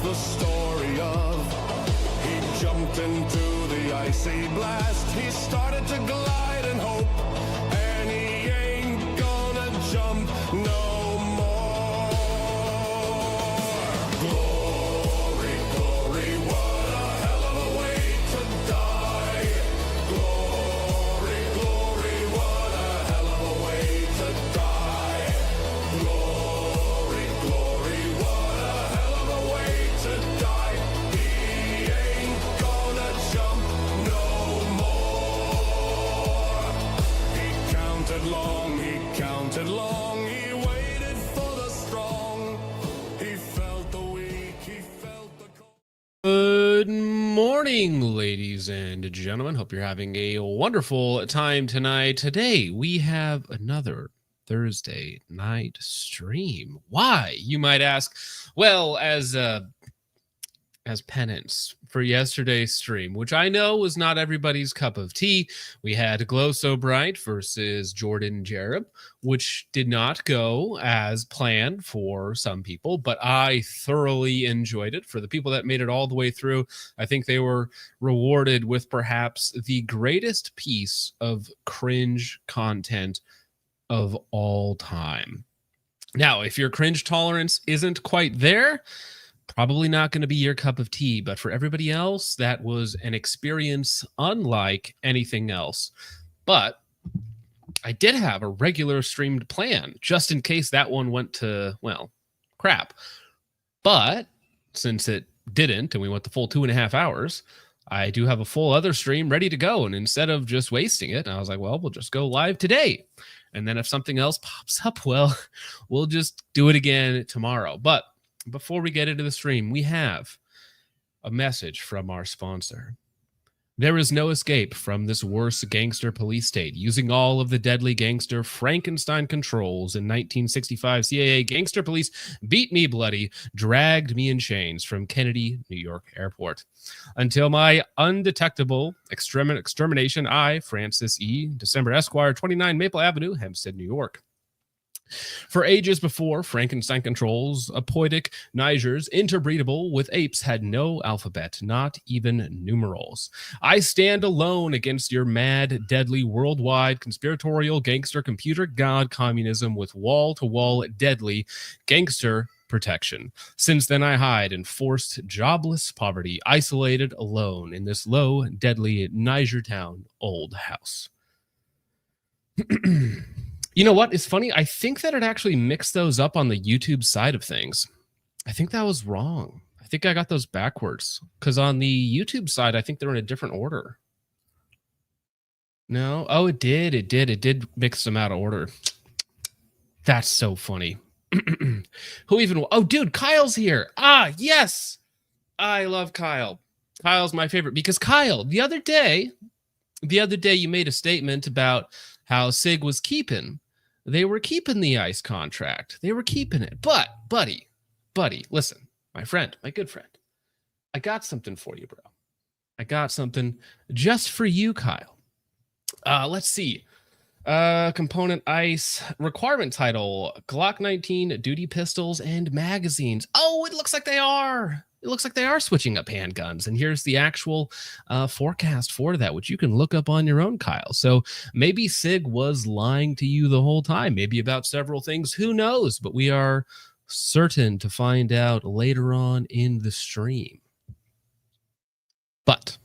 the story of. He jumped into the icy blast. He started to glide in hope, and he ain't gonna jump no more. Glory, glory, what a hell of a way to die. Glory, glory, what a hell of a way to die. Glory, glory, what a hell of a way to die. He ain't gonna jump no more. He counted long, he waited for the strong. He felt the weak, he felt the cold. Good morning, ladies and gentlemen. Hope you're having a wonderful time tonight. Today, we have another Thursday night stream. Why, you might ask? Well, as penance for yesterday's stream, which I know was not everybody's cup of tea. We had Glow So Bright versus Jordan Jareb, which did not go as planned for some people, but I thoroughly enjoyed it. For the people that made it all the way through, I think they were rewarded with perhaps the greatest piece of cringe content of all time. Now, if your cringe tolerance isn't quite there, probably not going to be your cup of tea, but for everybody else, that was an experience unlike anything else. But I did have a regular streamed plan, just in case that one went to, well, crap. But since it didn't, and we went the full 2.5 hours, I do have a full other stream ready to go. And instead of just wasting it, I was like, well, we'll just go live today. And then if something else pops up, well, we'll just do it again tomorrow. But before we get into the stream, we have a message from our sponsor. There is no escape from this worst gangster police state. Using all of the deadly gangster Frankenstein controls in 1965, CAA gangster police beat me bloody, dragged me in chains from Kennedy, New York Airport. Until my undetectable extermination, I, Francis E. December Esquire, 29 Maple Avenue, Hempstead, New York. For ages before Frankenstein controls, apoidic Nigers interbreedable with apes had no alphabet, not even numerals. I stand alone against your mad, deadly, worldwide, conspiratorial, gangster, computer god communism with wall-to-wall, deadly gangster protection. Since then, I hide in forced, jobless poverty, isolated, alone in this low, deadly Niger town old house. You know what? It's funny. I think that it actually mixed those up on the YouTube side of things. I think that was wrong. I think I got those backwards. Because on the YouTube side, I think they're in a different order. No? Oh, it did. It did mix them out of order. That's so funny. Who even... Oh, dude, Kyle's here. Ah, yes. I love Kyle. Kyle's my favorite. Because Kyle, the other day you made a statement about how SIG was keeping... They were keeping the ICE contract. They were keeping it. But, buddy, listen, my friend, my good friend, I got something for you, bro. I got something just for you, Kyle. Let's see. Component ICE requirement title, Glock 19 duty pistols and magazines. Oh, it looks like they are. It looks like they are switching up handguns. And here's the actual forecast for that, which you can look up on your own, Kyle. So maybe SIG was lying to you the whole time, maybe about several things. Who knows? But we are certain to find out later on in the stream. But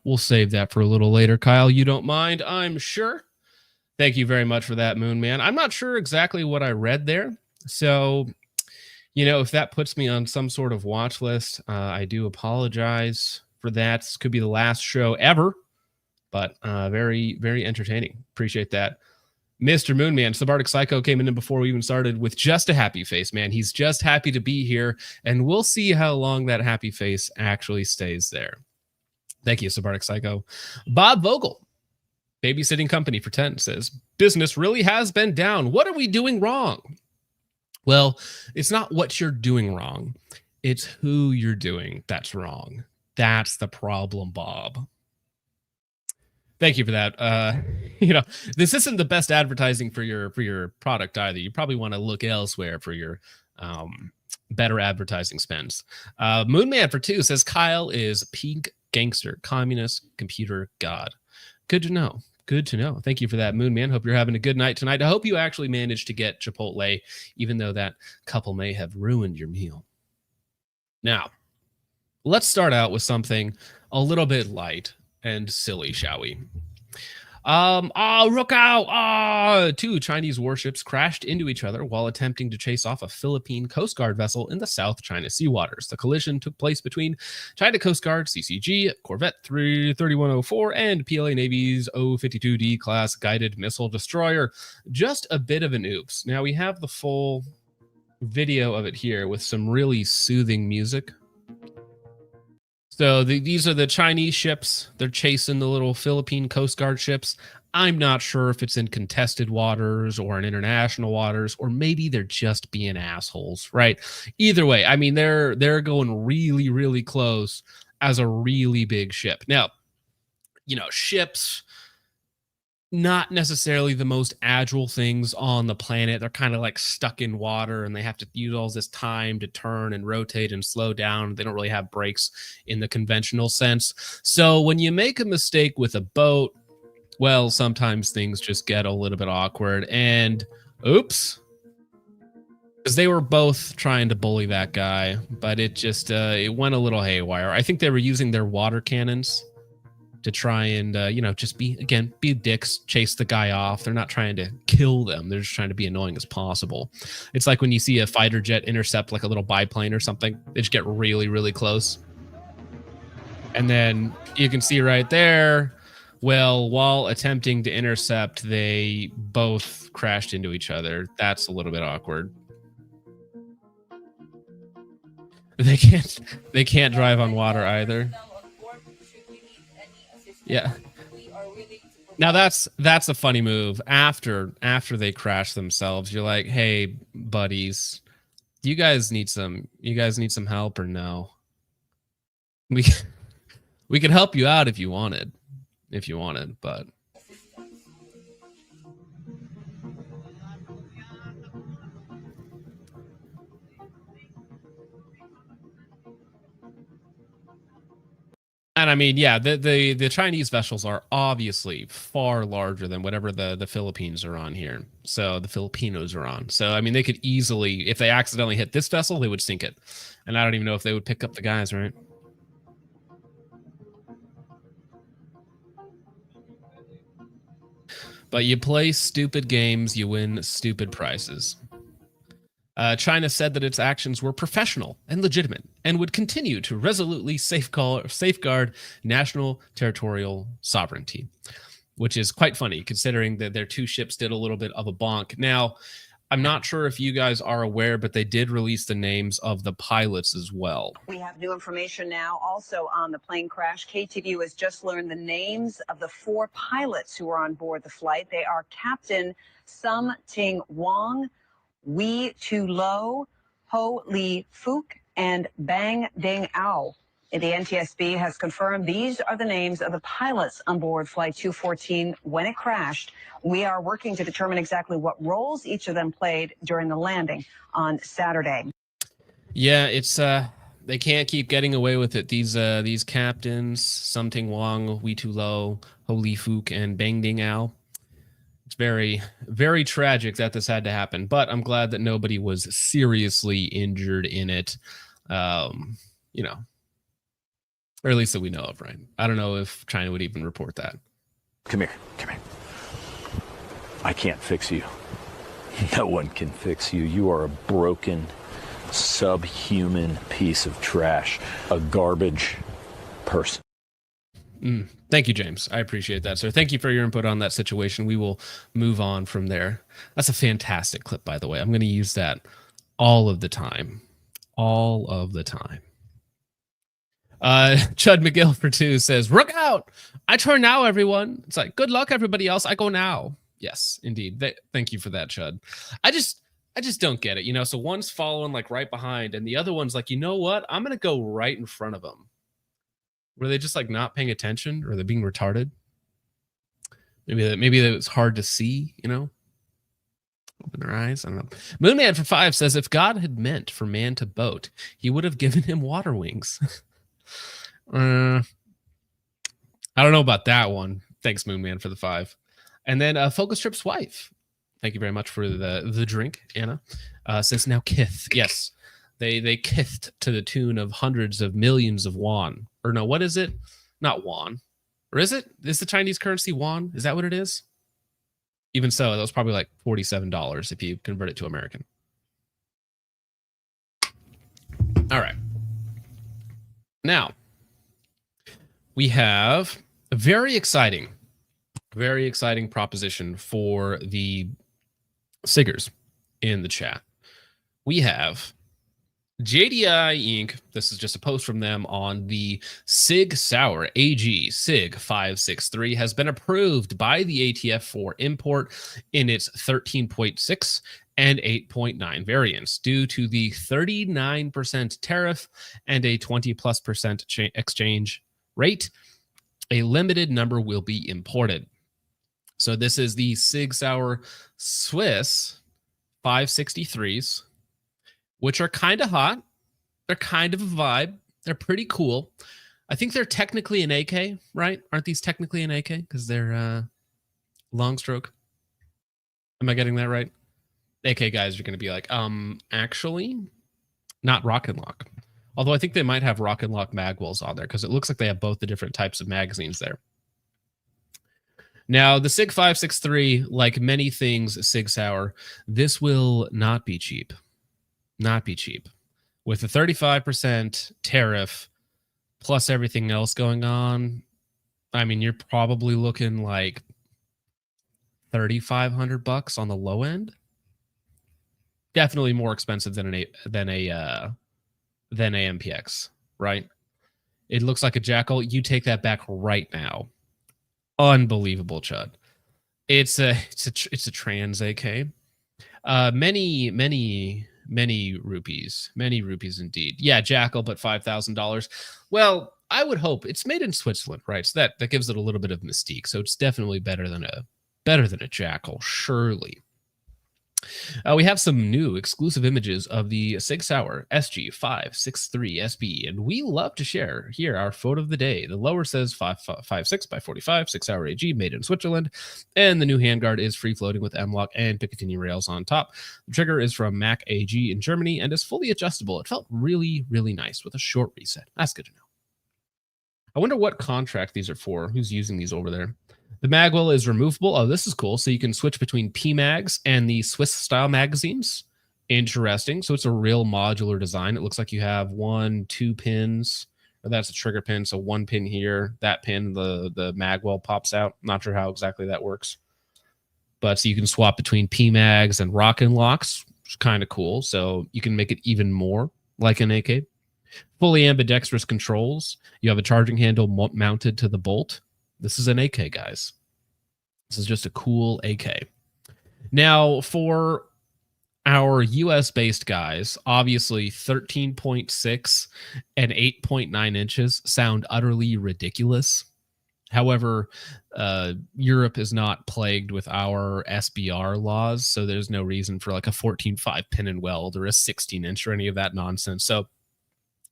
we'll save that for a little later, Kyle. You don't mind, I'm sure. Thank you very much for that, Moon Man. I'm not sure exactly what I read there. So... you know, if that puts me on some sort of watch list, I do apologize for that. This could be the last show ever, but very, very entertaining. Appreciate that. Mr. Moonman, Subarctic Psycho came in before we even started with just a happy face, man. He's just happy to be here, and we'll see how long that happy face actually stays there. Thank you, Subarctic Psycho. Bob Vogel, babysitting company for 10, says, business really has been down. What are we doing wrong? Well, it's not what you're doing wrong. It's who you're doing that's wrong. That's the problem, Bob. Thank you for that. You know, this isn't the best advertising for your product either. You probably want to look elsewhere for your Better advertising spends. Moonman for 2 says Kyle is pink gangster, communist, computer god. Good to know. Good to know. Thank you for that, Moonman. Hope you're having a good night tonight. I hope you actually managed to get Chipotle, even though that couple may have ruined your meal. Now, let's start out with something a little bit light and silly, shall we? Look out! 2 Chinese warships crashed into each other while attempting to chase off a Philippine Coast Guard vessel in the South China Sea waters. The collision took place between China Coast Guard CCG Corvette 3104 and PLA Navy's O-52D class guided missile destroyer. Just a bit of an oops. Now we have the full video of it here with some really soothing music. So these are the Chinese ships. They're chasing the little Philippine Coast Guard ships. I'm not sure if it's in contested waters or in international waters, or maybe they're just being assholes, right? Either way, I mean, they're going really, really close as a really big ship. Now, ships, not necessarily the most agile things on the planet. They're kind of like stuck in water and they have to use all this time to turn and rotate and slow down. They don't really have brakes in the conventional sense. So when you make a mistake with a boat, well, sometimes things just get a little bit awkward. And oops, because they were both trying to bully that guy, but it just it went a little haywire. I think they were using their water cannons to try and just be dicks, chase the guy off. They're not trying to kill them. They're just trying to be annoying as possible. It's like when you see a fighter jet intercept like a little biplane or something. They just get really, really close. And then you can see right there, well, while attempting to intercept, they both crashed into each other. That's a little bit awkward. They can't drive on water either. Yeah. Now that's a funny move. After they crash themselves, you're like, "Hey, buddies, you guys need some help or no? We could help you out if you wanted, but and I mean, yeah, the Chinese vessels are obviously far larger than whatever the Philippines are on here. So the Filipinos are on. So I mean, they could easily, if they accidentally hit this vessel, they would sink it. And I don't even know if they would pick up the guys, right? But you play stupid games, you win stupid prizes. China said that its actions were professional and legitimate and would continue to resolutely safeguard national territorial sovereignty, which is quite funny considering that their 2 ships did a little bit of a bonk. Now, I'm not sure if you guys are aware, but they did release the names of the pilots as well. We have new information now also on the plane crash. KTVU has just learned the names of the 4 pilots who were on board the flight. They are Captain Sum Ting Wong, Wee Tu Lo, Ho Li Fook, and Bang Ding Ao. The NTSB has confirmed these are the names of the pilots on board Flight 214 when it crashed. We are working to determine exactly what roles each of them played during the landing on Saturday. Yeah, it's they can't keep getting away with it. These captains, Sum Ting Wong, Wee Tu Lo, Ho Li Fook, and Bang Ding Ao. It's very, very tragic that this had to happen, but I'm glad that nobody was seriously injured in it. Or at least that we know of, right? I don't know if China would even report that. Come here. I can't fix you. No one can fix you. You are a broken, subhuman piece of trash, a garbage person. Thank you, James. I appreciate that, sir. Thank you for your input on that situation. We will move on from there. That's a fantastic clip, by the way. I'm going to use that all of the time. All of the time. Chud McGill for 2 says, "Rook out! I turn now, everyone." It's like, good luck, everybody else. I go now. Yes, indeed. Thank you for that, Chud. I just don't get it. So one's following like right behind, and the other one's like, you know what? I'm gonna go right in front of them. Were they just like not paying attention, or they're being retarded? Maybe that was hard to see. Open their eyes. I don't know. Moonman for 5 says if God had meant for man to boat, he would have given him water wings. I don't know about that one. Thanks, Moonman, for the 5. And then Focus Trip's wife. Thank you very much for the drink, Anna. Says now kith. Yes, they kithed to the tune of hundreds of millions of won. Or no, what is it? Not won. Or is it? Is the Chinese currency won? Is that what it is? Even so, that was probably like $47 if you convert it to American. All right. Now, we have a very exciting proposition for the Siggers in the chat. We have JDI Inc. This is just a post from them on the Sig Sauer AG Sig 563 has been approved by the ATF for import in its 13.6 and 8.9 variants due to the 39% tariff and a 20+% exchange rate. A limited number will be imported. So this is the Sig Sauer Swiss 563s, which are kind of hot. They're kind of a vibe. They're pretty cool. I think they're technically an AK, right? Aren't these technically an AK? Because they're long stroke. Am I getting that right? AK guys are going to be like, actually, not Rock and Lock. Although I think they might have Rock and Lock magwells on there because it looks like they have both the different types of magazines there. Now, the Sig 563, like many things Sig Sauer, this will not be cheap. Not be cheap. With a 35% tariff plus everything else going on, I mean, you're probably looking like $3,500 on the low end. Definitely more expensive than a MPX, right? It looks like a Jackal. You take that back right now. Unbelievable, Chud. It's a trans AK. Many rupees indeed. Yeah, Jackal, but $5,000. Well, I would hope it's made in Switzerland, right? So that gives it a little bit of mystique. So it's definitely better than a Jackal, surely. We have some new exclusive images of the Sig Sauer SG563SB, and we love to share here our photo of the day. The lower says 556 by 45 Sig Sauer AG, made in Switzerland, and the new handguard is free floating with M-LOK and Picatinny rails on top. The trigger is from Mac AG in Germany and is fully adjustable. It felt really, really nice with a short reset. That's good to know. I wonder what contract these are for. Who's using these over there? The magwell is removable. Oh, this is cool. So you can switch between PMags and the Swiss style magazines. Interesting. So it's a real modular design. It looks like you have 1-2 pins, or that's a trigger pin. So one pin here, that pin, the magwell pops out. Not sure how exactly that works. But so you can swap between PMags and Rock and Locks, which is kind of cool. So you can make it even more like an AK. Fully ambidextrous controls. You have a charging handle mounted to the bolt. This is an AK, guys. This is just a cool AK. Now, for our US-based guys, obviously 13.6 and 8.9 inches sound utterly ridiculous. However, Europe is not plagued with our SBR laws, so there's no reason for like a 14.5 pin and weld or a 16-inch or any of that nonsense. So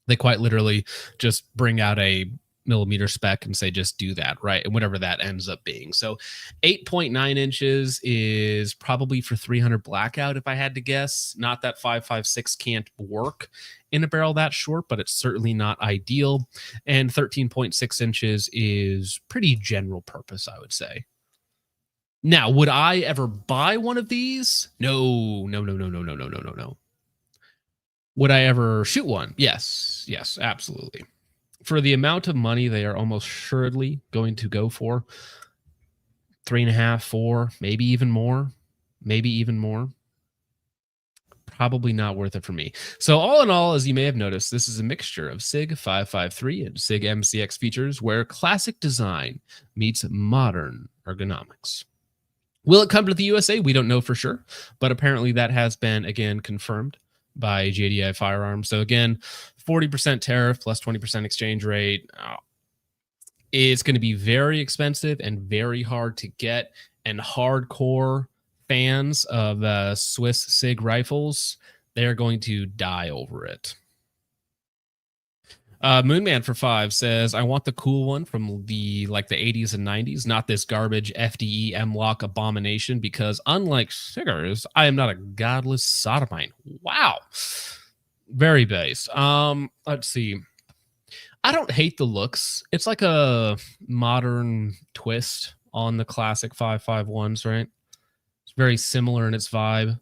they quite literally just bring out a millimeter spec and say just do that, right? And whatever that ends up being. So 8.9 inches is probably for 300 blackout if I had to guess. Not that 5.56 can't work in a barrel that short, but it's certainly not ideal. And 13.6 inches is pretty general purpose, I would say. Now, would I ever buy one of these? No. Would I ever shoot one? Yes, absolutely. For the amount of money they are almost assuredly going to go for, 3.5, 4, maybe even more. Probably not worth it for me. So all in all, as you may have noticed, this is a mixture of SIG 553 and SIG MCX features where classic design meets modern ergonomics. Will it come to the USA? We don't know for sure, but apparently that has been, again, confirmed by JDI Firearms. So again, 40% tariff plus 20% exchange rate. It's going to be very expensive and very hard to get, and hardcore fans of Swiss SIG rifles, they're going to die over it. Moonman for 5 says, I want the cool one from the 80s and 90s, not this garbage FDE M-Lock abomination, because unlike Siggers, I am not a godless sodomite. Wow. Very based. Let's see. I don't hate the looks. It's like a modern twist on the classic 5.51s, right? It's very similar in its vibe.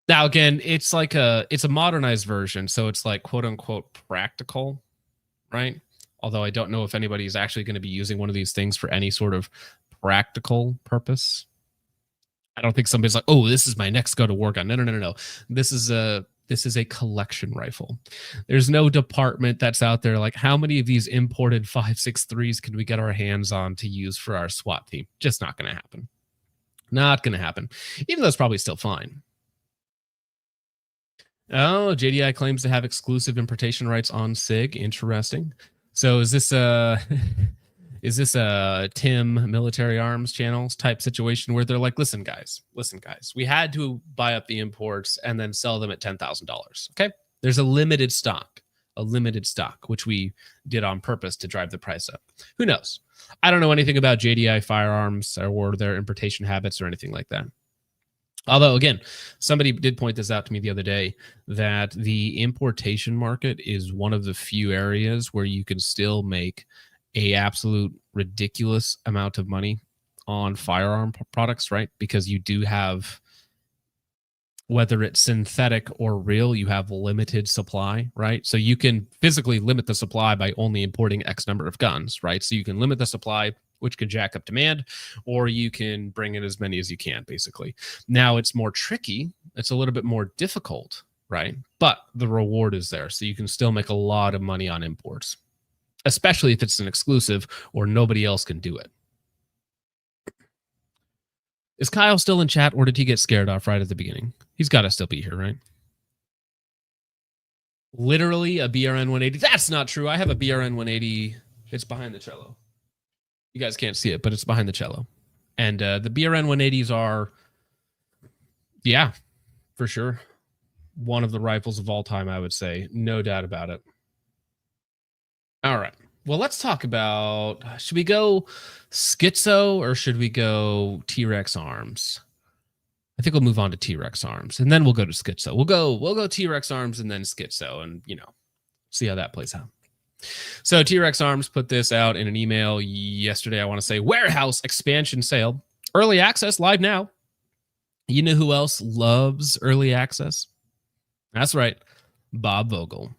Now, again, it's a modernized version, so it's like quote unquote practical, right? Although I don't know if anybody is actually going to be using one of these things for any sort of practical purpose. I don't think somebody's like, oh, this is my next go to war gun. No. This is a collection rifle. There's no department that's out there like, how many of these imported 5.63s can we get our hands on to use for our SWAT team? Just not going to happen. Not going to happen. Even though it's probably still fine. Oh, JDI claims to have exclusive importation rights on SIG. Interesting. So is this a Tim Military Arms Channels type situation where they're like, listen, guys, we had to buy up the imports and then sell them at $10,000. Okay. There's a limited stock, which we did on purpose to drive the price up. Who knows? I don't know anything about JDI firearms or their importation habits or anything like that. Although, again, somebody did point this out to me the other day, that the importation market is one of the few areas where you can still make a absolute ridiculous amount of money on firearm products, right? Because you do have, whether it's synthetic or real, you have limited supply, right? So you can physically limit the supply by only importing X number of guns, right? So you can limit the supply, which can jack up demand, or you can bring in as many as you can, basically. Now it's more tricky. It's a little bit more difficult, right? But the reward is there. So you can still make a lot of money on imports, especially if it's an exclusive or nobody else can do it. Is Kyle still in chat, or did he get scared off right at the beginning? He's got to still be here, right? Literally a BRN 180. That's not true. I have a BRN 180. It's behind the cello. You guys can't see it, but it's behind the cello. And the BRN 180s are, yeah, for sure, one of the rifles of all time, I would say. No doubt about it. All right. Well, let's talk about, should we go Schizo or should we go TREX arms? I think we'll move on to TREX arms, and then we'll go to Schizo. We'll go TREX arms and then Schizo, and, see how that plays out. So TREX Arms put this out in an email yesterday. I want to say warehouse expansion sale, early access live now. You know who else loves early access? That's right, Bob Vogel.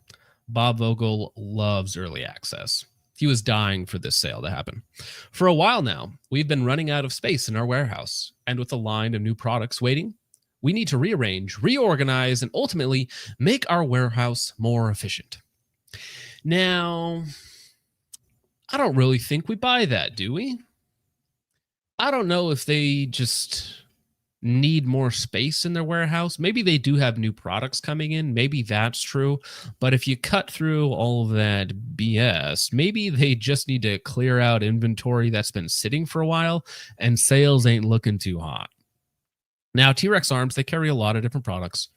Bob Vogel loves early access. He was dying for this sale to happen. For a while now, we've been running out of space in our warehouse, and with a line of new products waiting, we need to rearrange, reorganize, and ultimately make our warehouse more efficient. Now, I don't really think we buy that, do we? I don't know if they just need more space in their warehouse. Maybe they do have new products coming in. Maybe that's true. But if you cut through all of that BS, maybe they just need to clear out inventory that's been sitting for a while and sales ain't looking too hot. Now, TREX Arms, they carry a lot of different products.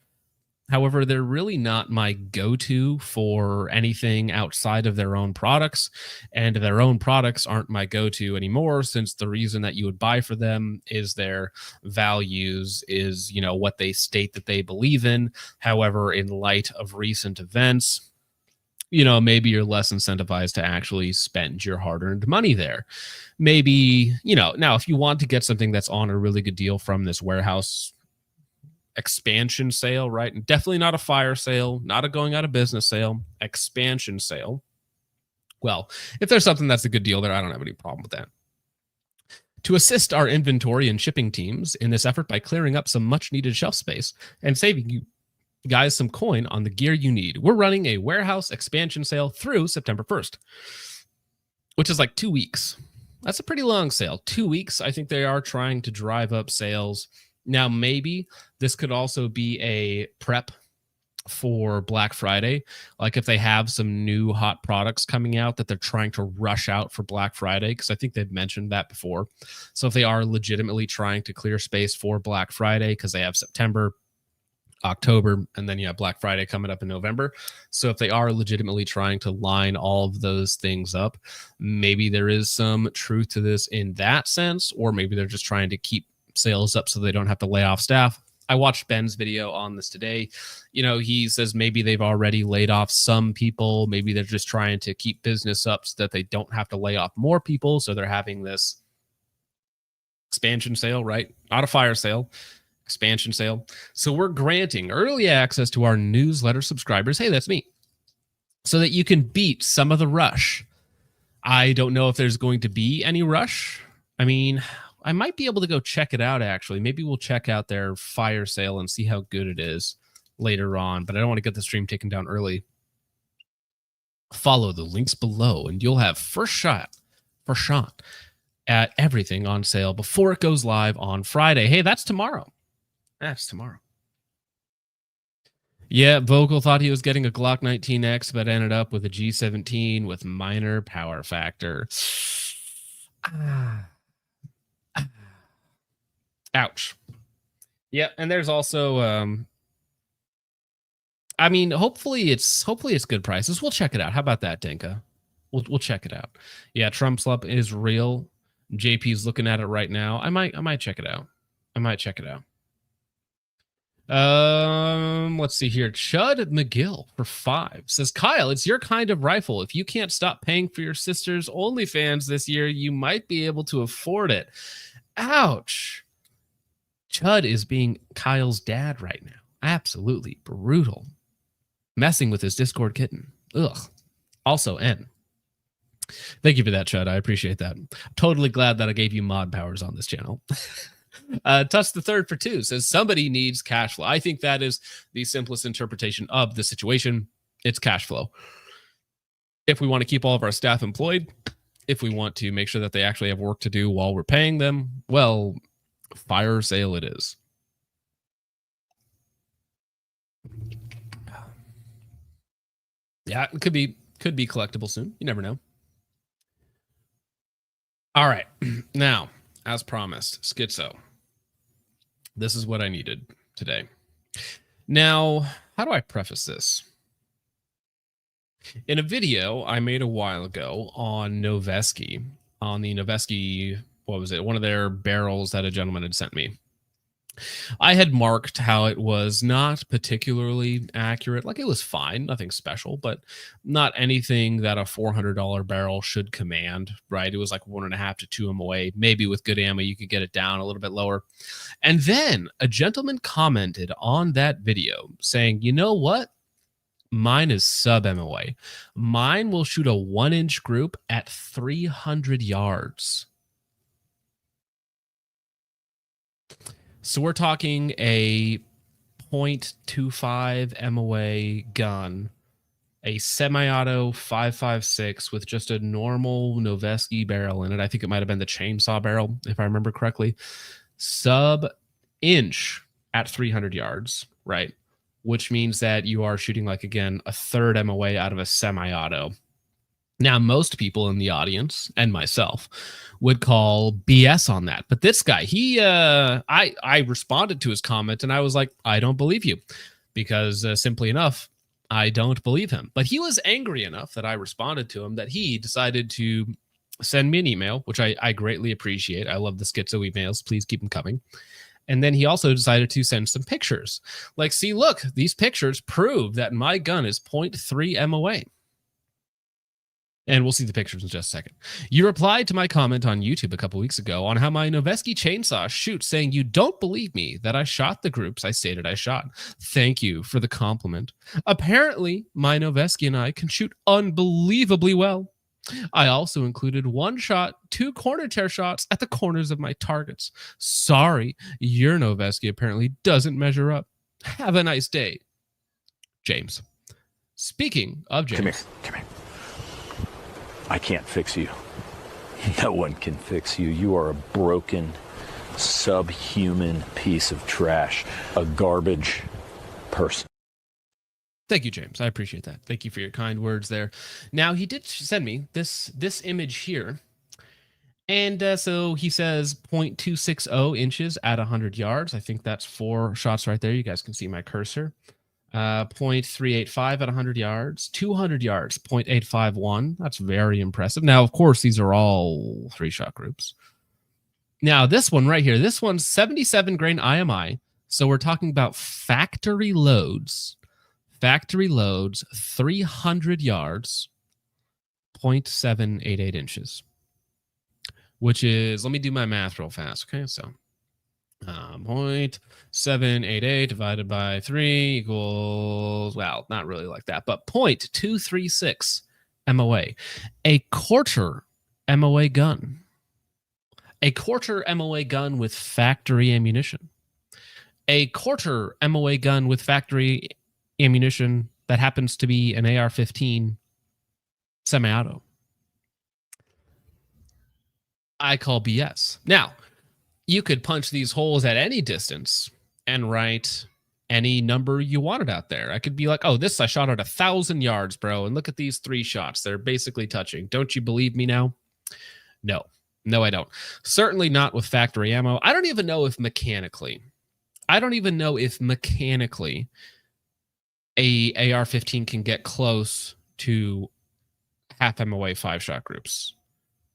However, they're really not my go-to for anything outside of their own products, and their own products aren't my go-to anymore, since the reason that you would buy for them is their values, is, what they state that they believe in. However, in light of recent events, maybe you're less incentivized to actually spend your hard-earned money there. Maybe, now if you want to get something that's on a really good deal from this warehouse expansion sale, right? And definitely not a fire sale, not a going out of business sale, expansion sale. Well, if there's something that's a good deal there, I don't have any problem with that. To assist our inventory and shipping teams in this effort by clearing up some much needed shelf space and saving you guys some coin on the gear you need, we're running a warehouse expansion sale through September 1st, which is like 2 weeks. That's a pretty long sale. 2 weeks. I think they are trying to drive up sales. Now, maybe this could also be a prep for Black Friday. Like if they have some new hot products coming out that they're trying to rush out for Black Friday, because I think they've mentioned that before. So if they are legitimately trying to clear space for Black Friday, because they have September, October, and then you have Black Friday coming up in November. So if they are legitimately trying to line all of those things up, maybe there is some truth to this in that sense, or maybe they're just trying to keep sales up so they don't have to lay off staff. I watched Ben's video on this today. You know, he says maybe they've already laid off some people. Maybe they're just trying to keep business up so that they don't have to lay off more people. So they're having this expansion sale, right? Not a fire sale, expansion sale. So we're granting early access to our newsletter subscribers. Hey, that's me. So that you can beat some of the rush. I don't know if there's going to be any rush. I mean, I might be able to go check it out, actually. Maybe we'll check out their fire sale and see how good it is later on, but I don't want to get the stream taken down early. Follow the links below, and you'll have first shot at everything on sale before it goes live on Friday. Hey, that's tomorrow. That's tomorrow. Yeah, Vogel thought he was getting a Glock 19X, but ended up with a G17 with minor power factor. Ouch. Yeah, and there's also I mean, hopefully it's good prices. We'll check it out. How about that, Dinka? We'll check it out. Yeah, Trump slump is real. JP's looking at it right now. I might check it out. Let's see here. Chud McGill for 5 says, Kyle, it's your kind of rifle. If you can't stop paying for your sister's OnlyFans this year, you might be able to afford it. Ouch. Chud is being Kyle's dad right now. Absolutely brutal. Messing with his Discord kitten. Ugh. Also, N. Thank you for that, Chud. I appreciate that. Totally glad that I gave you mod powers on this channel. Tuss the Third for 2 says, somebody needs cash flow. I think that is the simplest interpretation of the situation. It's cash flow. If we want to keep all of our staff employed, if we want to make sure that they actually have work to do while we're paying them, well, fire sale it is. Yeah, it could be collectible soon. You never know. All right. Now, as promised, Schizo. This is what I needed today. Now, how do I preface this? In a video I made a while ago on Noveski, on the Noveski, what was it? One of their barrels that a gentleman had sent me. I had marked how it was not particularly accurate. Like, it was fine, nothing special, but not anything that a $400 barrel should command, right? It was like 1.5 to 2 MOA. Maybe with good ammo, you could get it down a little bit lower. And then a gentleman commented on that video saying, you know what? Mine is sub MOA. Mine will shoot a 1-inch group at 300 yards. So we're talking a 0.25 MOA gun, a semi-auto 5.56 with just a normal Noveski barrel in it. I think it might have been the chainsaw barrel, if I remember correctly. Sub-inch at 300 yards, right? Which means that you are shooting, like, again, a third MOA out of a semi-auto. Now, most people in the audience and myself would call BS on that. But this guy, I responded to his comment and I was like, I don't believe you, because simply enough, I don't believe him. But he was angry enough that I responded to him that he decided to send me an email, which I greatly appreciate. I love the Schizo emails. Please keep them coming. And then he also decided to send some pictures. Like, see, look, these pictures prove that my gun is 0.3 MOA. And we'll see the pictures in just a second. You replied to my comment on YouTube a couple weeks ago on how my Noveski chainsaw shoots, saying you don't believe me that I shot the groups I stated I shot. Thank you for the compliment. Apparently, my Noveski and I can shoot unbelievably well. I also included 1 shot, 2 corner tear shots at the corners of my targets. Sorry, your Noveski apparently doesn't measure up. Have a nice day. James. Speaking of James. Come here. I can't fix you. No one can fix you. You are a broken, subhuman piece of trash, a garbage person. Thank you, James. I appreciate that. Thank you for your kind words there. Now, he did send me this image here. And so he says 0.260 inches at 100 yards. I think that's 4 shots right there. You guys can see my cursor. 0.385 at 100 yards. 200 yards, 0.851. That's very impressive. Now, of course, these are all 3-shot groups. Now, this one right here, this one's 77 grain IMI. So we're talking about factory loads. Factory loads, 300 yards, 0.788 inches. Which is, let me do my math real fast. Okay, so 0.788 divided by 3 equals, well, not really like that, but 0.236 MOA. A quarter MOA gun. A quarter MOA gun with factory ammunition. A quarter MOA gun with factory ammunition that happens to be an AR-15 semi-auto. I call BS. Now, you could punch these holes at any distance and write any number you wanted out there. I could be like, oh, this I shot at 1,000 yards, bro. And look at these 3 shots. They're basically touching. Don't you believe me now? No. No, I don't. Certainly not with factory ammo. I don't even know if mechanically a AR-15 can get close to half MOA 5-shot groups.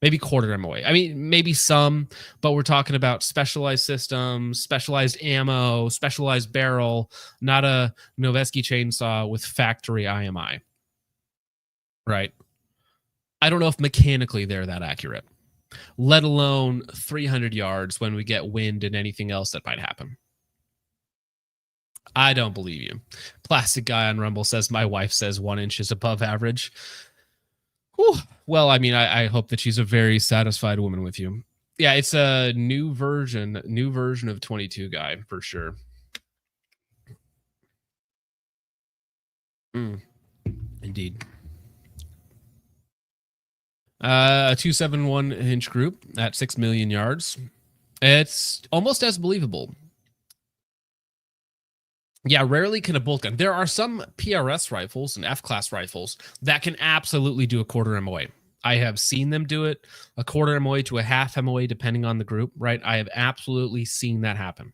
Maybe quarter MOA. I mean, maybe some, but we're talking about specialized systems, specialized ammo, specialized barrel, not a Noveske chainsaw with factory IMI. Right? I don't know if mechanically they're that accurate, let alone 300 yards when we get wind and anything else that might happen. I don't believe you. Plastic Guy on Rumble says, my wife says 1 inch is above average. Whew. Well, I mean, I hope that she's a very satisfied woman with you. Yeah, it's a new version of 22 Guy for sure. Indeed. A 271 inch group at 6 million yards. It's almost as believable. Yeah, rarely can a bolt gun. There are some PRS rifles and F-class rifles that can absolutely do a quarter MOA. I have seen them do it, a quarter MOA to a half MOA, depending on the group, right? I have absolutely seen that happen.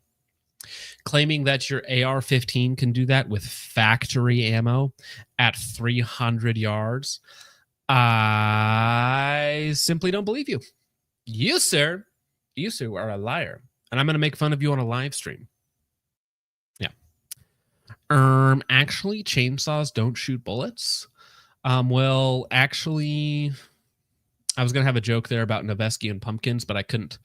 Claiming that your AR-15 can do that with factory ammo at 300 yards, I simply don't believe you. You, sir, are a liar. And I'm going to make fun of you on a live stream. Actually, chainsaws don't shoot bullets. Well, actually, I was gonna have a joke there about Noveske and pumpkins, but I couldn't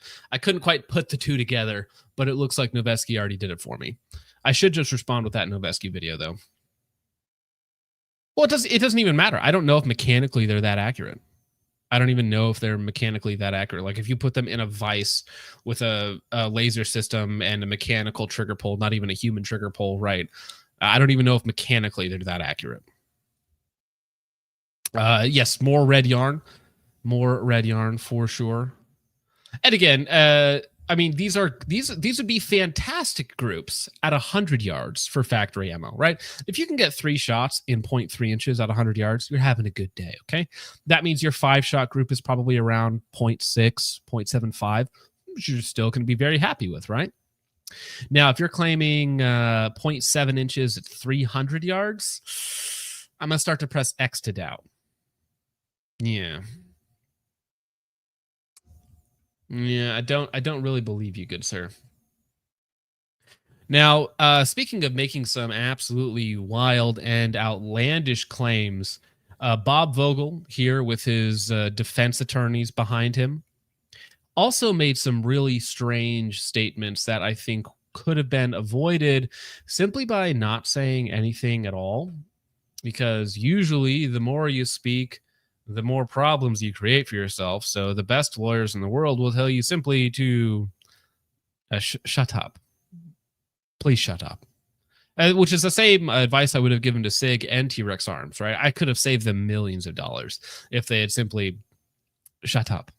quite put the two together. But it looks like Noveske already did it for me. I should just respond with that Noveske video, though. Well, it doesn't even matter. I don't know if mechanically they're that accurate. I don't even know if they're mechanically that accurate. Like if you put them in a vise with a laser system and a mechanical trigger pull, not even a human trigger pull, right? I don't even know if mechanically they're that accurate. Yes, more red yarn for sure. And again, I mean, these would be fantastic groups at 100 yards for factory ammo, right? If you can get 3 shots in 0.3 inches at 100 yards, you're having a good day, okay? That means your 5-shot group is probably around 0.6, 0.75, which you're still going to be very happy with, right? Now, if you're claiming 0.7 inches at 300 yards, I'm going to start to press X to doubt. Yeah, I don't really believe you, good sir. Now, speaking of making some absolutely wild and outlandish claims, Bob Vogel here with his defense attorneys behind him also made some really strange statements that I think could have been avoided simply by not saying anything at all. Because usually the more you speak, the more problems you create for yourself. So the best lawyers in the world will tell you simply to shut up. Please shut up. Which is the same advice I would have given to SIG and TREX Arms, right? I could have saved them millions of dollars if they had simply shut up.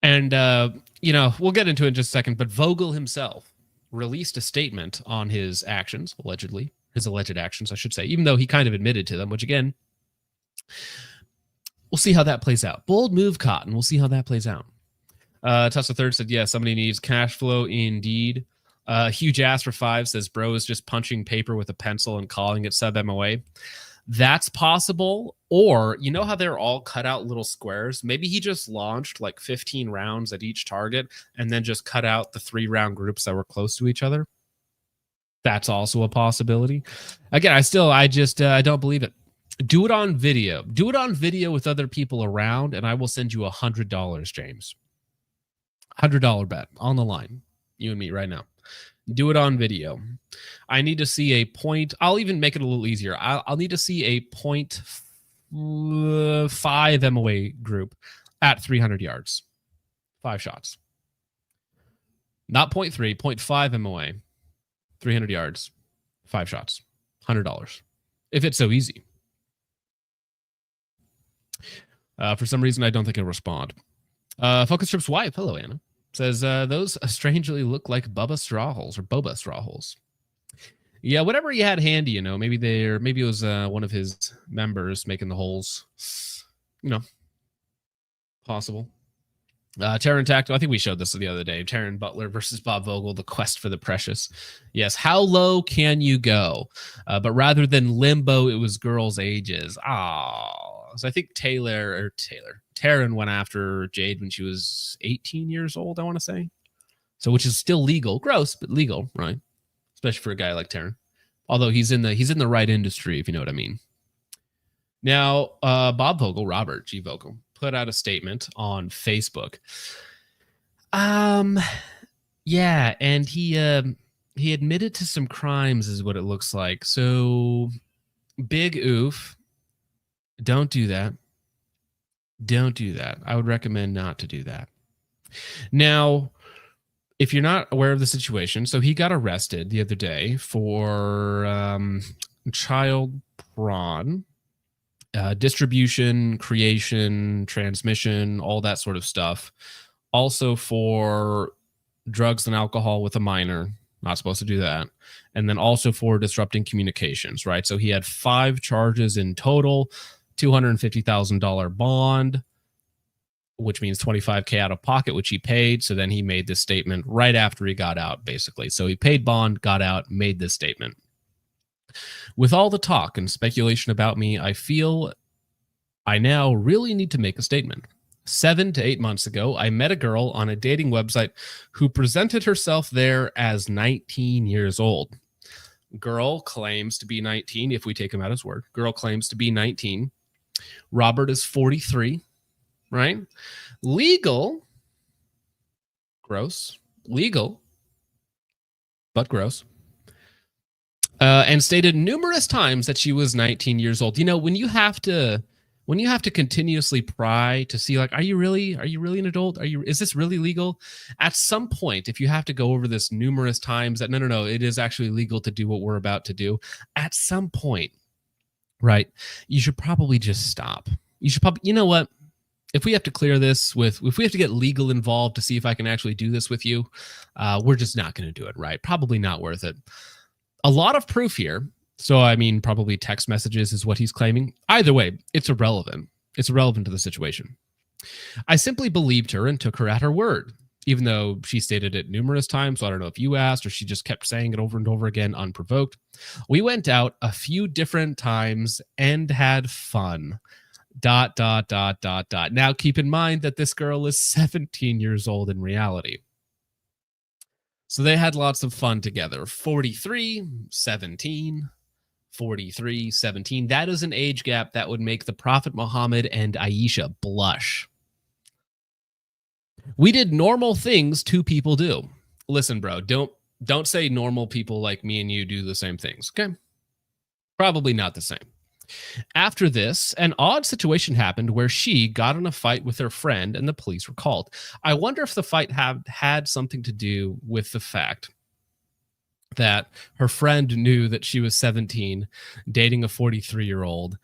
And, we'll get into it in just a second, but Vogel himself released a statement on his actions, allegedly, his alleged actions, I should say, even though he kind of admitted to them, which again, we'll see how that plays out. Bold move, Cotton. We'll see how that plays out. Tussa Third said, yeah, somebody needs cash flow indeed. Huge Ass for 5 says, bro is just punching paper with a pencil and calling it sub MOA. That's possible. Or, you know how they're all cut out little squares? Maybe he just launched like 15 rounds at each target and then just cut out the 3-round groups that were close to each other. That's also a possibility. Again, I don't believe it. Do it on video. Do it on video with other people around, and I will send you $100, James. $100 bet on the line. You and me right now. Do it on video. I need to see a point. I'll even make it a little easier. I'll need to see a 0.5 MOA group at 300 yards. 5 shots. Not 0.3, 0.5 MOA. 300 yards. 5 shots. $100. If it's so easy. For some reason, I don't think he'll respond. Focus Trip's wife, hello, Anna, says, those strangely look like Boba straw holes. Yeah, whatever he had handy, you know, maybe it was one of his members making the holes. You know, possible. Terran Tactical, I think we showed this the other day. Terran Butler versus Bob Vogel, the quest for the precious. Yes, how low can you go? But rather than limbo, it was girls' ages. So I think Terran went after Jade when she was 18 years old, I want to say. So which is still legal. Gross, but legal, right? Especially for a guy like Terran. Although he's in the right industry, if you know what I mean. Now, Bob Vogel, Robert G. Vogel, put out a statement on Facebook. Yeah, and he admitted to some crimes, is what it looks like. So, big oof. Don't do that. Don't do that. I would recommend not to do that. Now, if you're not aware of the situation, so he got arrested the other day for child prawn. Distribution, creation, transmission, all that sort of stuff. Also for drugs and alcohol with a minor, not supposed to do that. And then also for disrupting communications, right? So he had 5 charges in total, $250,000 bond, which means $25K out of pocket, which he paid. So then he made this statement right after he got out, basically. So he paid bond, got out, made this statement. With all the talk and speculation about me, I feel I now really need to make a statement. 7 to 8 months ago, I met a girl on a dating website who presented herself there as 19 years old. Girl claims to be 19, if we take him at his word. Girl claims to be 19. Robert is 43, right? Legal. Gross. Legal. But gross. And stated numerous times that she was 19 years old. You know, when you have to continuously pry to see, like, are you really an adult? Is this really legal? At some point, if you have to go over this numerous times that no, it is actually legal to do what we're about to do. At some point, right, you should probably just stop. You know what? If we have to clear this if we have to get legal involved to see if I can actually do this with you, we're just not going to do it, right? Probably not worth it. A lot of proof here. So, I mean, probably text messages is what he's claiming. Either way, it's irrelevant. It's irrelevant to the situation. I simply believed her and took her at her word, even though she stated it numerous times. So I don't know if you asked or she just kept saying it over and over again, unprovoked. We went out a few different times and had fun. ... Now, keep in mind that this girl is 17 years old in reality. So they had lots of fun together. 43, 17, 43, 17. That is an age gap that would make the Prophet Muhammad and Aisha blush. We did normal things 2 people do. Listen, bro, don't say normal people like me and you do the same things, okay? Probably not the same. After this, an odd situation happened where she got in a fight with her friend and the police were called. I wonder if the fight had something to do with the fact that her friend knew that she was 17, dating a 43-year-old,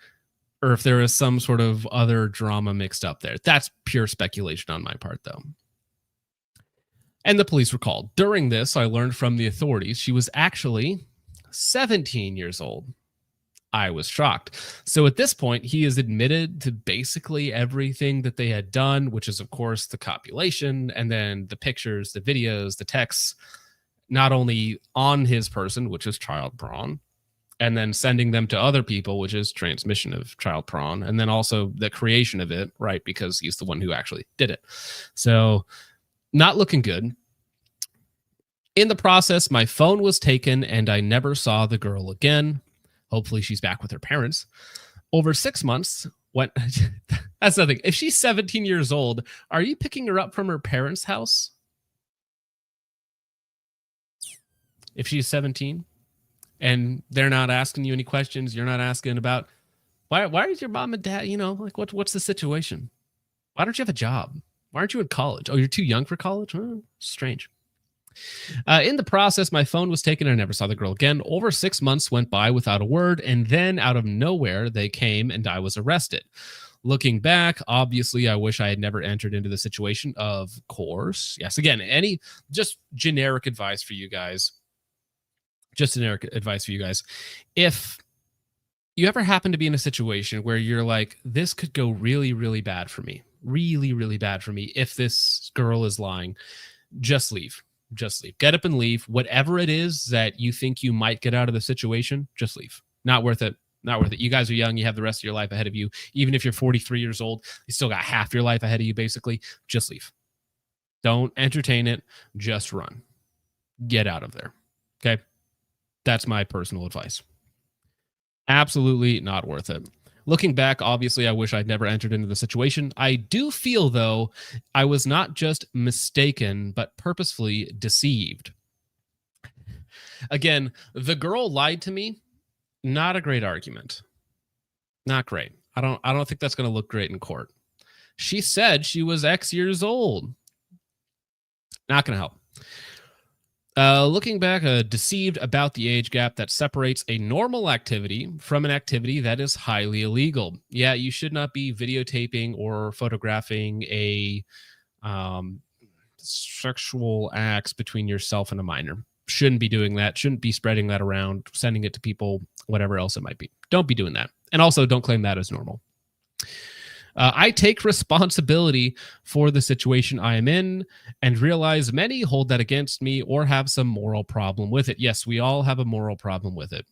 or if there is some sort of other drama mixed up there. That's pure speculation on my part, though. And the police were called. During this, I learned from the authorities she was actually 17 years old. I was shocked. So at this point, he has admitted to basically everything that they had done, which is, of course, the copulation and then the pictures, the videos, the texts, not only on his person, which is child porn, and then sending them to other people, which is transmission of child porn, and then also the creation of it, right? Because he's the one who actually did it. So not looking good. In the process, my phone was taken and I never saw the girl again. Hopefully she's back with her parents. Over 6 months, that's nothing. If she's 17 years old, are you picking her up from her parents' house? If she's 17 and they're not asking you any questions, you're not asking about why is your mom and dad, like what's the situation? Why don't you have a job? Why aren't you in college? Oh, you're too young for college? Oh, strange. In the process, my phone was taken and I never saw the girl again. Over 6 months went by without a word, and then out of nowhere, they came and I was arrested. Looking back, obviously, I wish I had never entered into the situation. Of course. Yes, again, just generic advice for you guys. If you ever happen to be in a situation where you're like, this could go really, really bad for me, really, really bad for me if this girl is lying, just leave. Just leave. Get up and leave. Whatever it is that you think you might get out of the situation, just leave. Not worth it. Not worth it. You guys are young. You have the rest of your life ahead of you. Even if you're 43 years old, you still got half your life ahead of you, basically. Just leave. Don't entertain it. Just run. Get out of there. Okay? That's my personal advice. Absolutely not worth it. Looking back, obviously, I wish I'd never entered into the situation. I do feel, though, I was not just mistaken, but purposefully deceived. Again, the girl lied to me. Not a great argument. Not great. I don't think that's going to look great in court. She said she was X years old. Not going to help. Looking back, deceived about the age gap that separates a normal activity from an activity that is highly illegal. Yeah, you should not be videotaping or photographing a sexual acts between yourself and a minor. Shouldn't be doing that. Shouldn't be spreading that around, sending it to people, whatever else it might be. Don't be doing that. And also don't claim that as normal. I take responsibility for the situation I am in and realize many hold that against me or have some moral problem with it. Yes, we all have a moral problem with it.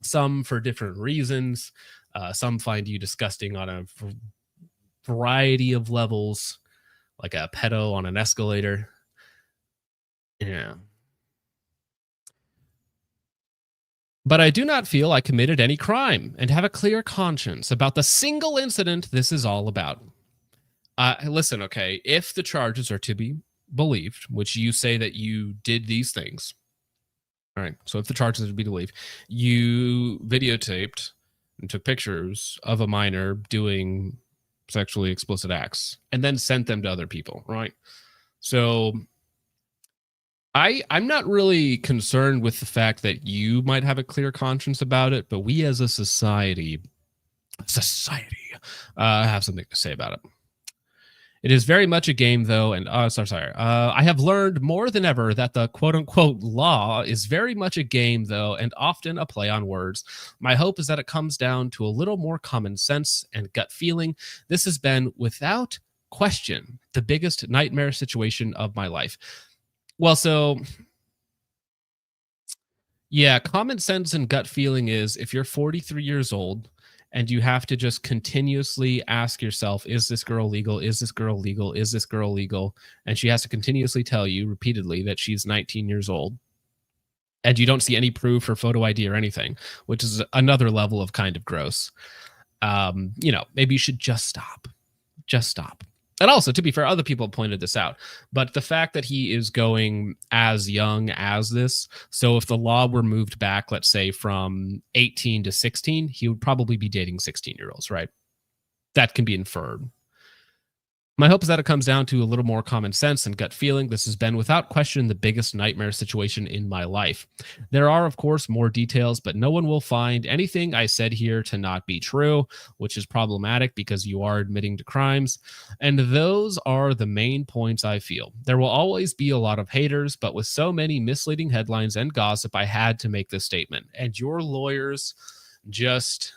Some for different reasons. Some find you disgusting on a variety of levels, like a pedo on an escalator. Yeah. But I do not feel I committed any crime and have a clear conscience about the single incident this is all about. Listen, okay, if the charges are to be believed, which you say that you did these things, all right, so if the charges are to be believed, you videotaped and took pictures of a minor doing sexually explicit acts and then sent them to other people, right? So I'm not really concerned with the fact that you might have a clear conscience about it, but we as a society have something to say about it. It is very much a game, though, and I have learned more than ever that the quote-unquote law is very much a game, though, and often a play on words. My hope is that it comes down to a little more common sense and gut feeling. This has been, without question, the biggest nightmare situation of my life. Well, so, yeah, common sense and gut feeling is if you're 43 years old and you have to just continuously ask yourself, is this girl legal? Is this girl legal? Is this girl legal? And she has to continuously tell you repeatedly that she's 19 years old. And you don't see any proof or photo ID or anything, which is another level of kind of gross. Maybe you should just stop. Just stop. And also, to be fair, other people pointed this out, but the fact that he is going as young as this, so if the law were moved back, let's say from 18 to 16, he would probably be dating 16-year-olds, right? That can be inferred. My hope is that it comes down to a little more common sense and gut feeling. This has been, without question, the biggest nightmare situation in my life. There are, of course, more details, but no one will find anything I said here to not be true, which is problematic because you are admitting to crimes. And those are the main points I feel. There will always be a lot of haters, but with so many misleading headlines and gossip, I had to make this statement. And your lawyers just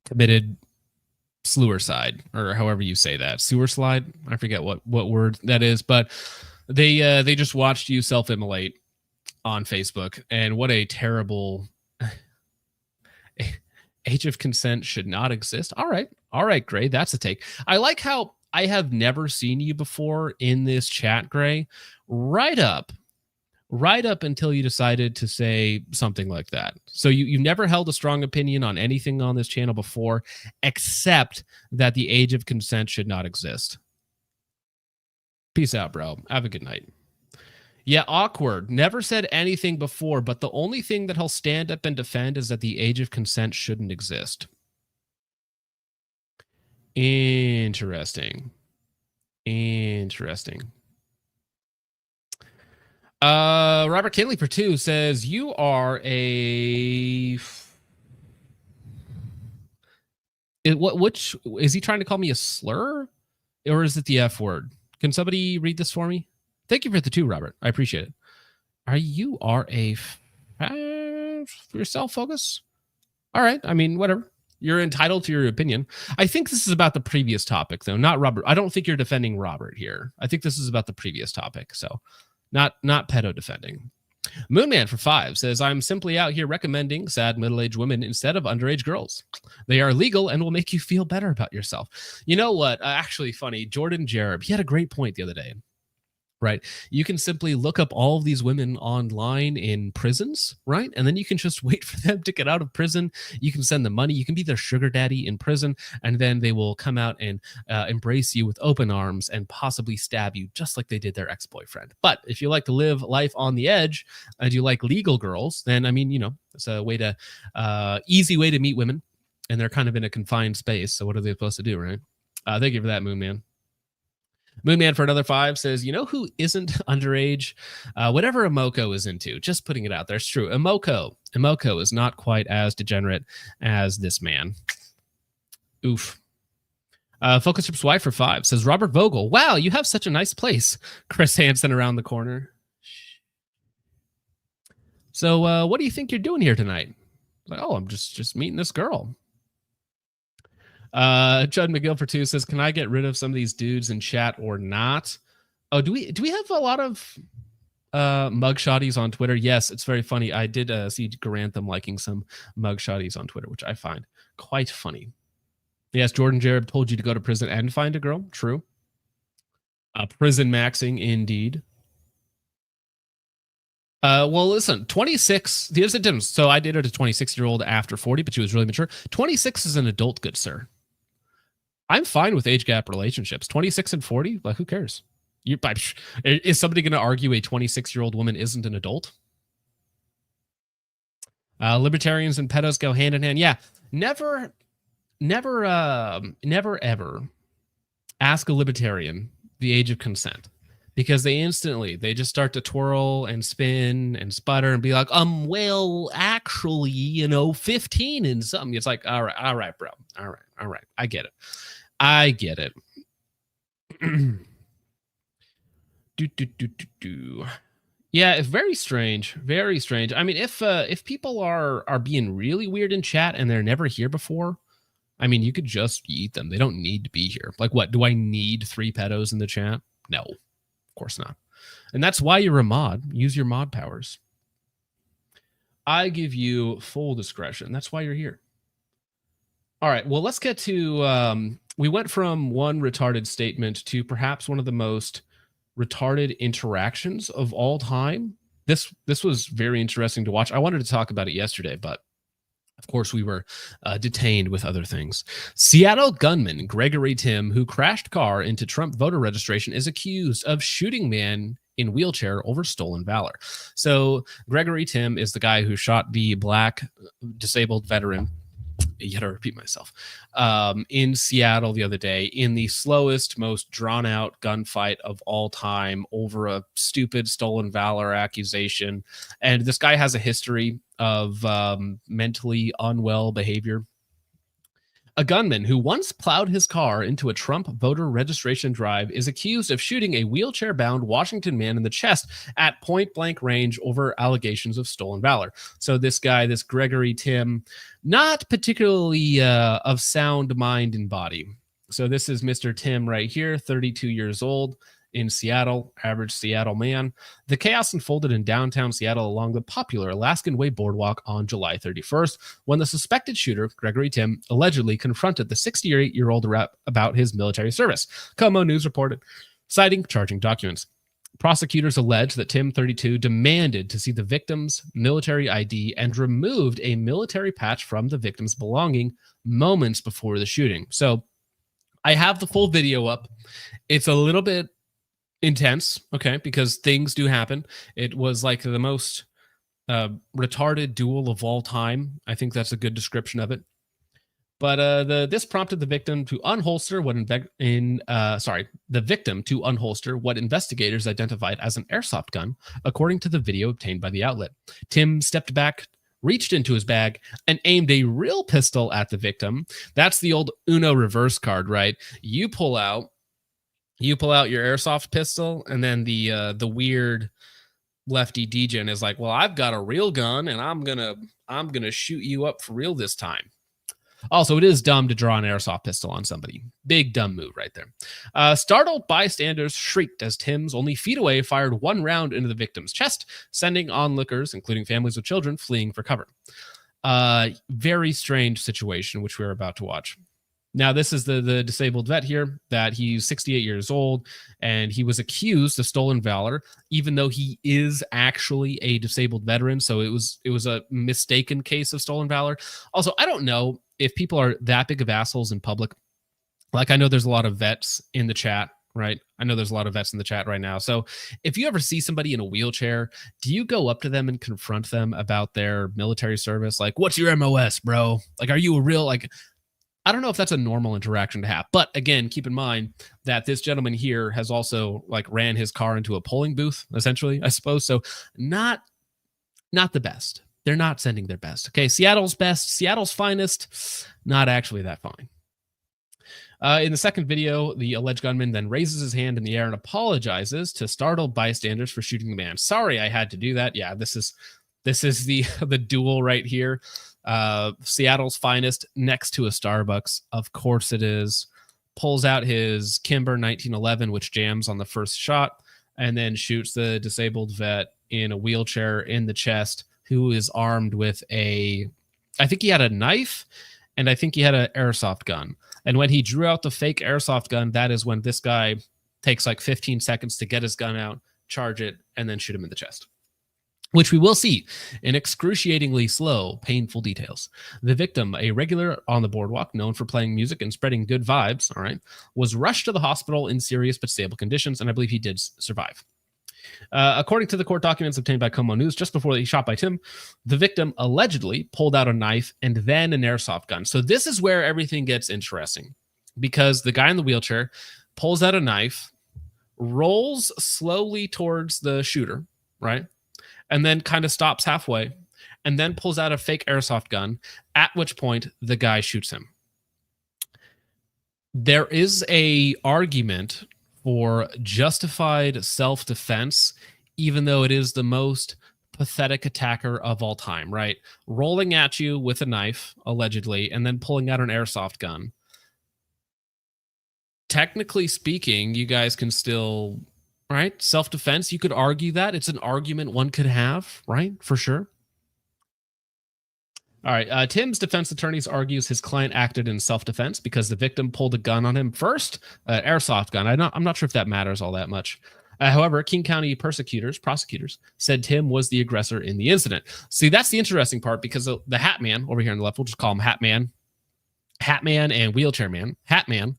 committed sluicide, or however you say that, sewer slide. I forget what word that is, but they just watched you self-immolate on Facebook, and what a terrible age of consent should not exist. All right, Gray, that's a take. I like how I have never seen you before in this chat, Gray, right up until you decided to say something like that. So you've never held a strong opinion on anything on this channel before, except that the age of consent should not exist. Peace out, bro. Have a good night. Yeah, awkward. Never said anything before, but the only thing that he'll stand up and defend is that the age of consent shouldn't exist. Interesting. Robert Kinley for 2 says, you are which is he trying to call me a slur, or is it the F word? Can somebody read this for me? Thank you for the 2, Robert. I appreciate it. You are a yourself focus. All right. I mean, whatever. You're entitled to your opinion. I think this is about the previous topic, though, not Robert. I don't think you're defending Robert here. I think this is about the previous topic. So not pedo defending. Moonman for 5 says, I'm simply out here recommending sad middle-aged women instead of underage girls. They are legal and will make you feel better about yourself. You know what? Actually funny, Jordan Jareb, he had a great point the other day. Right. You can simply look up all of these women online in prisons, right? And then you can just wait for them to get out of prison. You can send them money. You can be their sugar daddy in prison, and then they will come out and embrace you with open arms and possibly stab you just like they did their ex-boyfriend. But if you like to live life on the edge and you like legal girls, then, I mean, it's a way to easy way to meet women, and they're kind of in a confined space. So what are they supposed to do, right? Thank you for that, Moonman. Moonman for another 5 says, you know who isn't underage? Whatever Emoko is into. Just putting it out there. It's true. Emoko is not quite as degenerate as this man. Oof. Focus Trip's wife for 5 says, Robert Vogel. Wow, you have such a nice place. Chris Hansen around the corner. So what do you think you're doing here tonight? Like, oh, I'm just meeting this girl. Judd McGill for 2 says, can I get rid of some of these dudes in chat or not? Oh, do we have a lot of mugshotties on Twitter? Yes, it's very funny. I did see Garantham liking some mugshotties on Twitter, which I find quite funny. Yes, Jordan Jareb told you to go to prison and find a girl. True. Prison maxing, indeed. Well, listen, 26. Here's the difference. So I dated a 26-year-old after 40, but she was really mature. 26 is an adult, good sir. I'm fine with age gap relationships. 26 and 40, like, who cares? Is somebody going to argue a 26-year-old woman isn't an adult? Libertarians and pedos go hand in hand. Yeah, never, ever ask a libertarian the age of consent, because they just start to twirl and spin and sputter and be like, well, actually, 15 and something. It's like, all right, bro. All right. I get it. Yeah, it's very strange. Very strange. I mean, if people are being really weird in chat and they're never here before, I mean, you could just eat them. They don't need to be here. Like, what? Do I need 3 pedos in the chat? No, of course not. And that's why you're a mod. Use your mod powers. I give you full discretion. That's why you're here. All right, well, let's get to, we went from one retarded statement to perhaps one of the most retarded interactions of all time. This was very interesting to watch. I wanted to talk about it yesterday, but of course we were detained with other things. Seattle gunman Gregory Tim, who crashed car into Trump voter registration, is accused of shooting man in wheelchair over stolen valor. So Gregory Tim is the guy who shot the black disabled veteran yet I repeat myself, in Seattle the other day in the slowest, most drawn out gunfight of all time over a stupid stolen valor accusation. And this guy has a history of mentally unwell behavior. A gunman who once plowed his car into a Trump voter registration drive is accused of shooting a wheelchair-bound Washington man in the chest at point-blank range over allegations of stolen valor. So this guy, this Gregory Tim, not particularly of sound mind and body. So this is Mr. Tim right here, 32 years old, in Seattle, average Seattle man. The chaos unfolded in downtown Seattle along the popular Alaskan Way Boardwalk on July 31st, when the suspected shooter, Gregory Tim, allegedly confronted the 68-year-old about his military service. KOMO News reported, citing charging documents. Prosecutors allege that Tim, 32, demanded to see the victim's military ID and removed a military patch from the victim's belonging moments before the shooting. So I have the full video up. It's a little bit intense, okay, because things do happen. It was like the most retarded duel of all time. I think that's a good description of it. But this prompted the victim to unholster what investigators identified as an airsoft gun, according to the video obtained by the outlet. Tim stepped back, reached into his bag, and aimed a real pistol at the victim. That's the old Uno reverse card, right? You pull out your airsoft pistol, and then the weird lefty degen is like, well, I've got a real gun, and I'm gonna shoot you up for real this time. Also, it is dumb to draw an airsoft pistol on somebody. Big dumb move right there. Startled bystanders shrieked as Tim's, only feet away, fired one round into the victim's chest, sending onlookers, including families with children, fleeing for cover. Very strange situation, which we're about to watch. Now, this is the disabled vet here, that he's 68 years old, and he was accused of stolen valor, even though he is actually a disabled veteran. So it was a mistaken case of stolen valor. Also, I don't know if people are that big of assholes in public. Like, I know there's a lot of vets in the chat, right? I know there's a lot of vets in the chat right now. So if you ever see somebody in a wheelchair, do you go up to them and confront them about their military service? Like, what's your MOS, bro? Like, are you a real, like... I don't know if that's a normal interaction to have, but again, keep in mind that this gentleman here has also like ran his car into a polling booth, essentially, I suppose. So not the best. They're not sending their best. Okay, Seattle's best, Seattle's finest, not actually that fine. In the second video, the alleged gunman then raises his hand in the air and apologizes to startled bystanders for shooting the man. Sorry, I had to do that. Yeah, this is the duel right here. Seattle's finest next to a Starbucks. Of course it is. Pulls out his Kimber 1911, which jams on the first shot, and then shoots the disabled vet in a wheelchair in the chest, who is armed with I think he had a knife, and I think he had an airsoft gun. And when he drew out the fake airsoft gun, that is when this guy takes like 15 seconds to get his gun out, charge it, and then shoot him in the chest, which we will see in excruciatingly slow, painful details. The victim, a regular on the boardwalk, known for playing music and spreading good vibes, all right, was rushed to the hospital in serious but stable conditions, and I believe he did survive. According to the court documents obtained by KOMO News, just before he shot by Tim, the victim allegedly pulled out a knife and then an airsoft gun. So this is where everything gets interesting, because the guy in the wheelchair pulls out a knife, rolls slowly towards the shooter, right? And then kind of stops halfway, and then pulls out a fake airsoft gun, at which point the guy shoots him. There is a argument for justified self-defense, even though it is the most pathetic attacker of all time, right? Rolling at you with a knife, allegedly, and then pulling out an airsoft gun. Technically speaking, you guys can still... right? Self-defense, you could argue that. It's an argument one could have, right? For sure. All right. Tim's defense attorneys argues his client acted in self-defense because the victim pulled a gun on him first, airsoft gun. I'm not sure if that matters all that much. However, King County prosecutors said Tim was the aggressor in the incident. See, that's the interesting part, because the Hat Man over here on the left, we'll just call him Hat Man and Wheelchair Man. Hat Man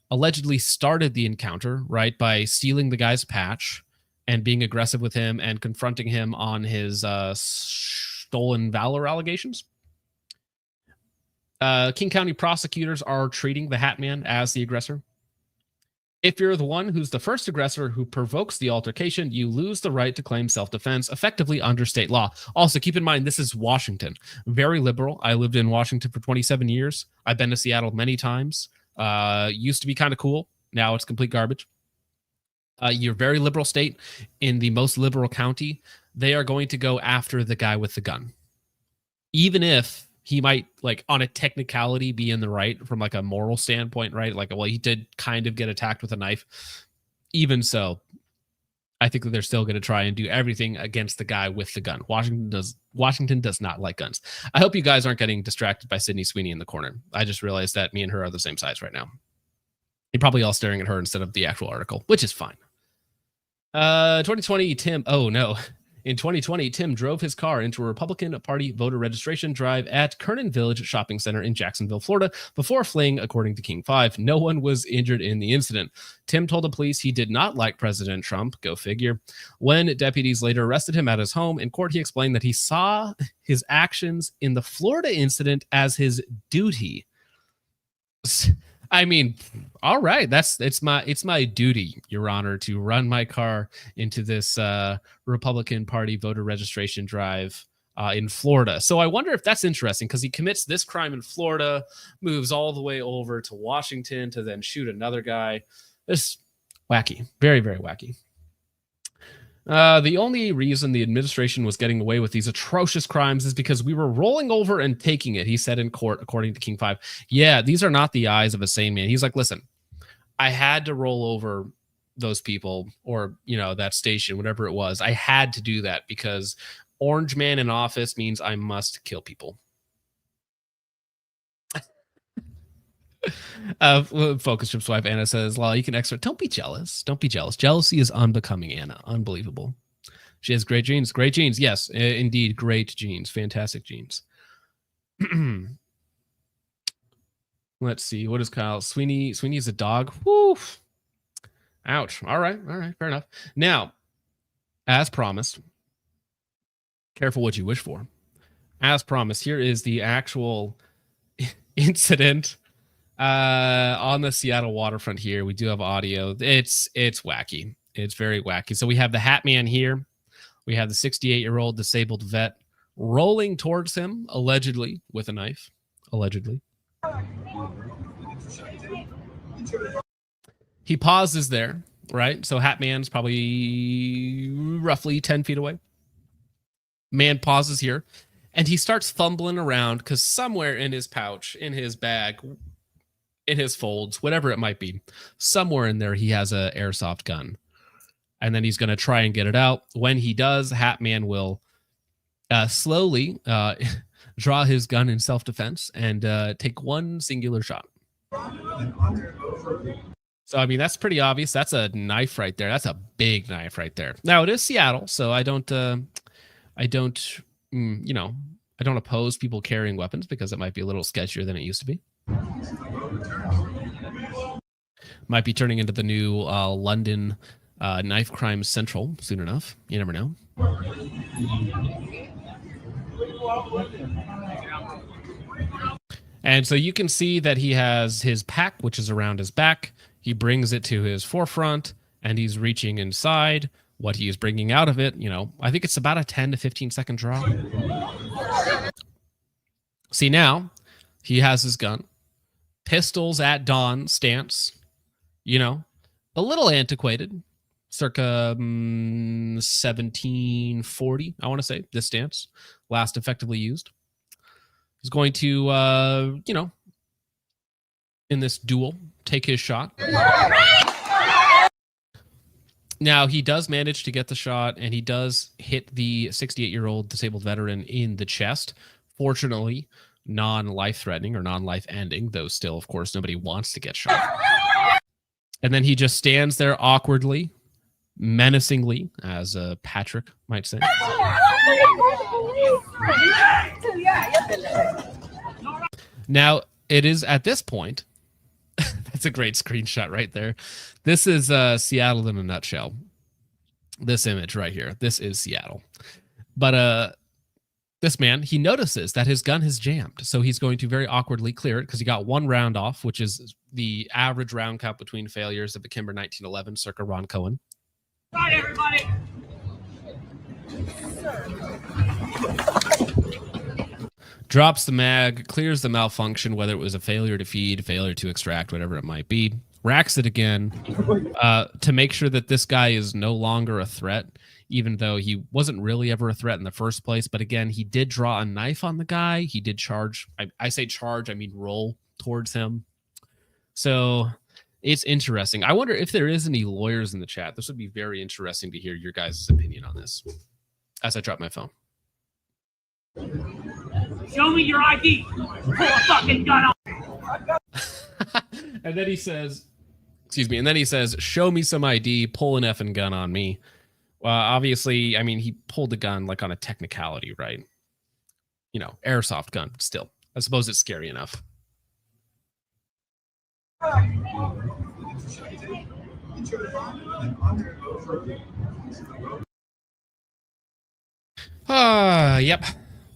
allegedly started the encounter, right, by stealing the guy's patch and being aggressive with him and confronting him on his stolen valor allegations. King County prosecutors are treating the Hat Man as the aggressor. If you're the one who's the first aggressor who provokes the altercation, you lose the right to claim self-defense effectively under state law. Also, keep in mind, this is Washington. Very liberal. I lived in Washington for 27 years. I've been to Seattle many times. Used to be kind of cool. Now it's complete garbage. You're a very liberal state. In the most liberal county, they are going to go after the guy with the gun. Even if he might, like, on a technicality be in the right from like a moral standpoint, right? Like, well, he did kind of get attacked with a knife. Even so, I think that they're still going to try and do everything against the guy with the gun. Washington does not like guns. I hope you guys aren't getting distracted by Sydney Sweeney in the corner. I just realized that me and her are the same size right now. You're probably all staring at her instead of the actual article, which is fine. 2020, Tim. Oh, no. In 2020, Tim drove his car into a Republican Party voter registration drive at Kernan Village Shopping Center in Jacksonville, Florida, before fleeing, according to King 5. No one was injured in the incident. Tim told the police he did not like President Trump. Go figure. When deputies later arrested him at his home in court, he explained that he saw his actions in the Florida incident as his duty. I mean, all right, it's my duty, Your Honor, to run my car into this Republican Party voter registration drive in Florida. So I wonder if that's interesting, because he commits this crime in Florida, moves all the way over to Washington to then shoot another guy. This wacky, very, very wacky. The only reason the administration was getting away with these atrocious crimes is because we were rolling over and taking it, he said in court, according to King 5. Yeah, these are not the eyes of a sane man. He's like, listen, I had to roll over those people, or, you know, that station, whatever it was. I had to do that because Orange Man in office means I must kill people. Focus Trip's wife Anna says, "Well, you can extra. Don't be jealous. Don't be jealous. Jealousy is unbecoming, Anna. Unbelievable. She has great genes. Great genes. Yes, indeed, great genes. Fantastic genes." Let's see. What is Kyle Sweeney? Sweeney is a dog. Woo. Ouch. All right. Fair enough. Now, as promised, careful what you wish for. As promised, here is the actual incident. On the Seattle waterfront here, we do have audio. It's wacky. It's very wacky. So we have the Hat Man here. We have the 68-year-old disabled vet rolling towards him, allegedly, with a knife. Allegedly. He pauses there, right? So Hat Man's probably roughly 10 feet away. Man pauses here, and he starts fumbling around because somewhere in his pouch, in his bag, in his folds, whatever it might be, somewhere in there he has a airsoft gun, and then he's going to try and get it out. When he does, Hat Man will slowly draw his gun in self-defense and take one singular shot. So I mean, that's pretty obvious. That's a knife right there. That's a big knife right there. Now it is Seattle, so I don't oppose people carrying weapons, because it might be a little sketchier than it used to be. Might be turning into the new London knife crime central soon enough. You never know. And so you can see that he has his pack, which is around his back. He brings it to his forefront, and he's reaching inside. What he is bringing out of it, I think it's about a 10 to 15 second draw. See, now he has his gun. Pistols at dawn stance, a little antiquated, circa 1740, I want to say, this stance, last effectively used. He's going to, in this duel, take his shot. Now, he does manage to get the shot, and he does hit the 68-year-old disabled veteran in the chest. Fortunately, non-life-threatening or non-life-ending, though still, of course, nobody wants to get shot. And then he just stands there awkwardly, menacingly, as Patrick might say. Now, it is at this point, that's a great screenshot right there. This is Seattle in a nutshell. This image right here. This is Seattle. But this man, he notices that his gun has jammed. So he's going to very awkwardly clear it because he got 1 round off, which is the average round count between failures of the Kimber 1911 circa Ron Cohen. Right, everybody. Drops the mag, clears the malfunction, whether it was a failure to feed, failure to extract, whatever it might be. Racks it again to make sure that this guy is no longer a threat, even though he wasn't really ever a threat in the first place. But again, he did draw a knife on the guy. He did charge. I say charge, I mean roll towards him. So it's interesting. I wonder if there is any lawyers in the chat. This would be very interesting to hear your guys' opinion on this as I drop my phone. Show me your ID. Pull a fucking gun out. And then he says, excuse me, and then he says, show me some ID, pull an effing gun on me. Well, obviously, I mean, he pulled the gun like on a technicality, right? You know, airsoft gun, still. I suppose it's scary enough. Yep.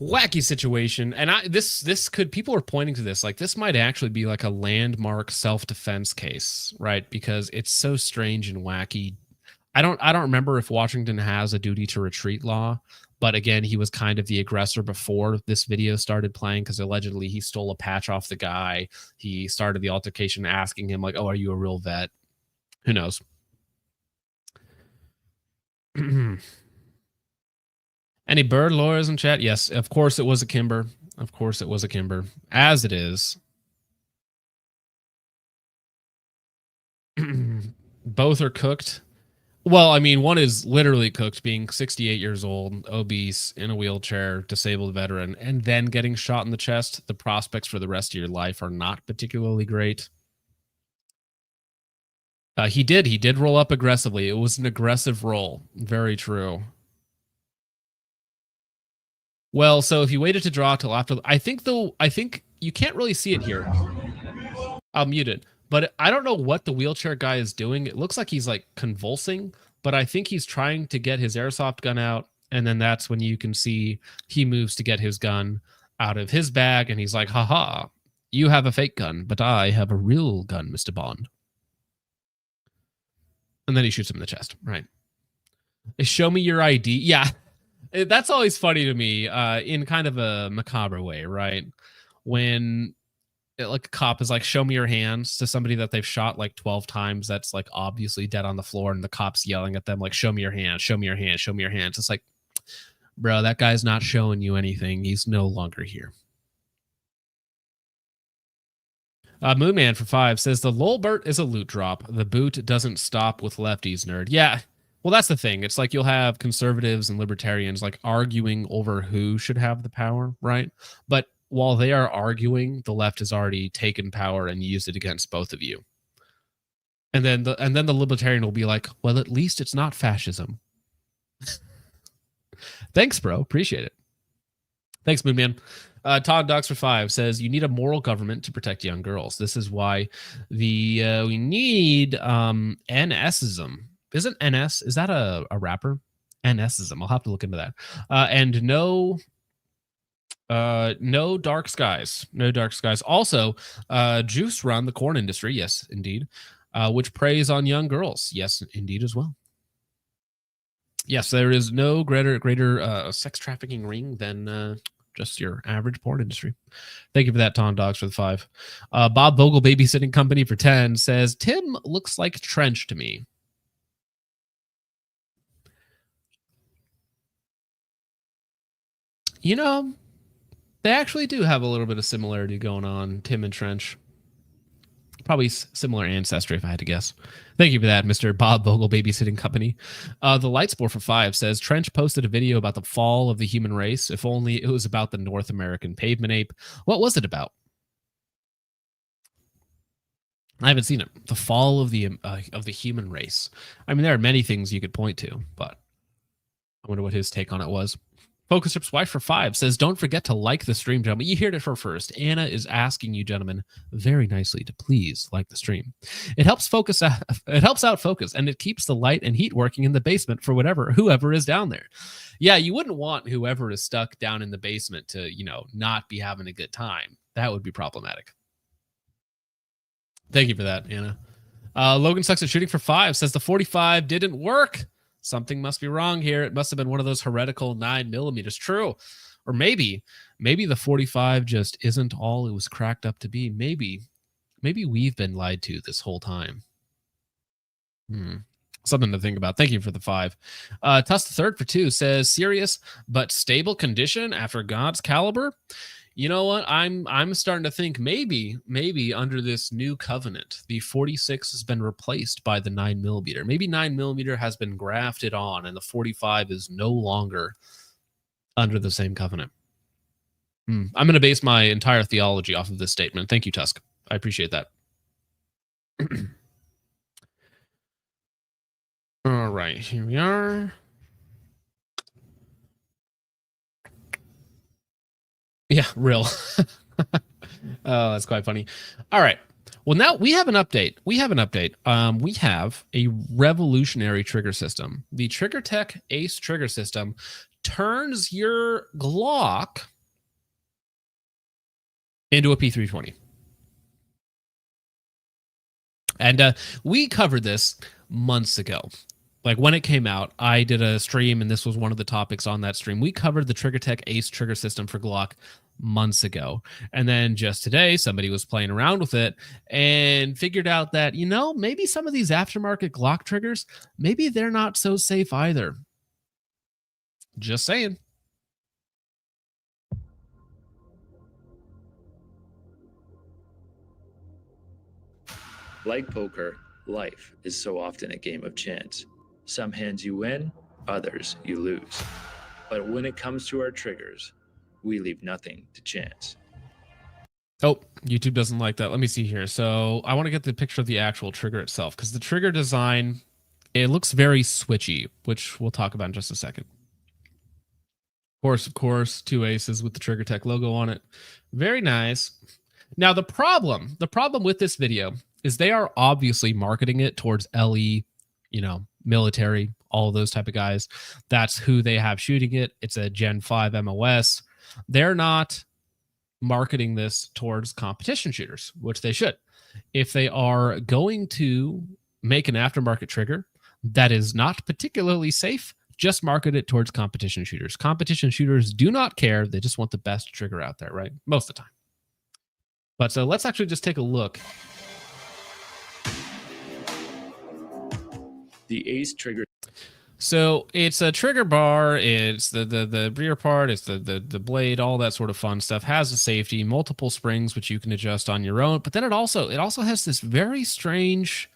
Wacky situation. And this could, people are pointing to this, like this might actually be like a landmark self-defense case, right? Because it's so strange and wacky. I don't remember if Washington has a duty to retreat law, but again, he was kind of the aggressor before this video started playing because allegedly he stole a patch off the guy. He started the altercation asking him like, oh, are you a real vet? Who knows? Any bird lawyers in chat? Yes, of course it was a Kimber. Of course it was a Kimber. As it is. Both are cooked. Well, I mean, one is literally cooked, being 68 years old, obese, in a wheelchair, disabled veteran, and then getting shot in the chest. The prospects for the rest of your life are not particularly great. He did roll up aggressively. It was an aggressive roll. Very true. Well, so if you waited to draw till after, I think you can't really see it here. I'll mute it. But I don't know what the wheelchair guy is doing. It looks like he's like convulsing, but I think he's trying to get his airsoft gun out. And then that's when you can see he moves to get his gun out of his bag. And he's like, haha, you have a fake gun, but I have a real gun, Mr. Bond. And then he shoots him in the chest, right? Show me your ID. Yeah, that's always funny to me in kind of a macabre way, right? When like a cop is like, show me your hands to somebody that they've shot like 12 times that's like obviously dead on the floor, and the cop's yelling at them like, show me your hands, show me your hands, show me your hands. It's like, bro, that guy's not showing you anything. He's no longer here. Moonman for 5 says the Lolbert is a loot drop. The boot doesn't stop with lefties, nerd. Yeah, well, that's the thing. It's like you'll have conservatives and libertarians like arguing over who should have the power, right? But while they are arguing, the left has already taken power and used it against both of you. And then the libertarian will be like, well, at least it's not fascism. Thanks, bro. Appreciate it. Thanks, Moonman. Todd Docs for 5 says you need a moral government to protect young girls. This is why we need NSism. Isn't NS? Is that a rapper? NSism. I'll have to look into that. And no dark skies. No dark skies. Also, Juice Run, the corn industry. Yes, indeed. Which preys on young girls. Yes, indeed as well. Yes, there is no greater sex trafficking ring than just your average porn industry. Thank you for that, Tom Dogs, for the 5. Bob Vogel Babysitting Company for 10 says, Tim looks like Trench to me. You know, they actually do have a little bit of similarity going on, Tim and Trench. Probably similar ancestry, if I had to guess. Thank you for that, Mr. Bob Vogel Babysitting Company. The Lightspore for 5 says, Trench posted a video about the fall of the human race. If only it was about the North American pavement ape. What was it about? I haven't seen it. The fall of the human race. I mean, there are many things you could point to, but I wonder what his take on it was. Focus Trip's wife for 5 says, don't forget to like the stream, gentlemen. You heard it for first. Anna is asking you, gentlemen, very nicely to please like the stream. It helps focus out, it helps out focus, and it keeps the light and heat working in the basement for whoever is down there. Yeah, you wouldn't want whoever is stuck down in the basement to, not be having a good time. That would be problematic. Thank you for that, Anna. Logan Sucks at Shooting for 5 says the 45 didn't work. Something must be wrong here. It must have been one of those heretical 9mm. True. Or maybe the 45 just isn't all it was cracked up to be. Maybe we've been lied to this whole time. Something to think about. Thank you for the 5. Tuss the Third for 2 says, serious but stable condition after God's caliber. You know what? I'm starting to think maybe under this new covenant, the 46 has been replaced by the 9mm. Maybe 9mm has been grafted on, and the 45 is no longer under the same covenant. I'm going to base my entire theology off of this statement. Thank you, Tusk. I appreciate that. All right, here we are. Yeah, real. Oh, that's quite funny. All right. Well, now we have an update. We have a revolutionary trigger system. The TriggerTech Ace trigger system turns your Glock into a P320. And we covered this months ago. Like when it came out, I did a stream, and this was one of the topics on that stream. We covered the TriggerTech Ace trigger system for Glock months ago. And then just today, somebody was playing around with it and figured out that, maybe some of these aftermarket Glock triggers, maybe they're not so safe either. Just saying. Like poker, life is so often a game of chance. Some hands you win, others you lose. But when it comes to our triggers, we leave nothing to chance. Oh, YouTube doesn't like that. Let me see here. So I want to get the picture of the actual trigger itself, because the trigger design, it looks very switchy, which we'll talk about in just a second. Of course, 2 aces with the TriggerTech logo on it. Very nice. Now, the problem with this video is they are obviously marketing it towards LE, military, all of those type of guys. That's who they have shooting it. It's a Gen 5 MOS. They're not marketing this towards competition shooters, which they should. If they are going to make an aftermarket trigger that is not particularly safe, just market it towards competition shooters. Competition shooters do not care. They just want the best trigger out there, right? Most of the time. But so let's actually just take a look. The Ace trigger. So it's a trigger bar, it's the rear part, it's the blade, all that sort of fun stuff. Has a safety, multiple springs which you can adjust on your own, but then it also has this very strange,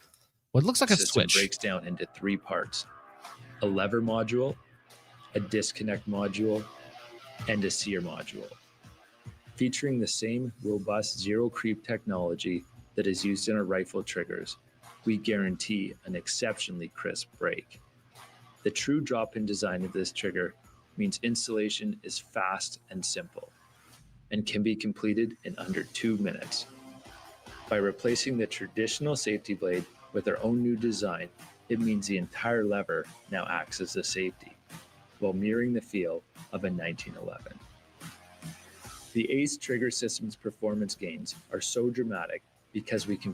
what looks like a switch. Breaks down into 3 parts: a lever module, a disconnect module, and a sear module. Featuring the same robust zero creep technology that is used in our rifle triggers, we guarantee an exceptionally crisp break. The true drop-in design of this trigger means installation is fast and simple, and can be completed in under 2 minutes. By replacing the traditional safety blade with our own new design, it means the entire lever now acts as a safety, while mirroring the feel of a 1911. The Ace trigger system's performance gains are so dramatic because we can.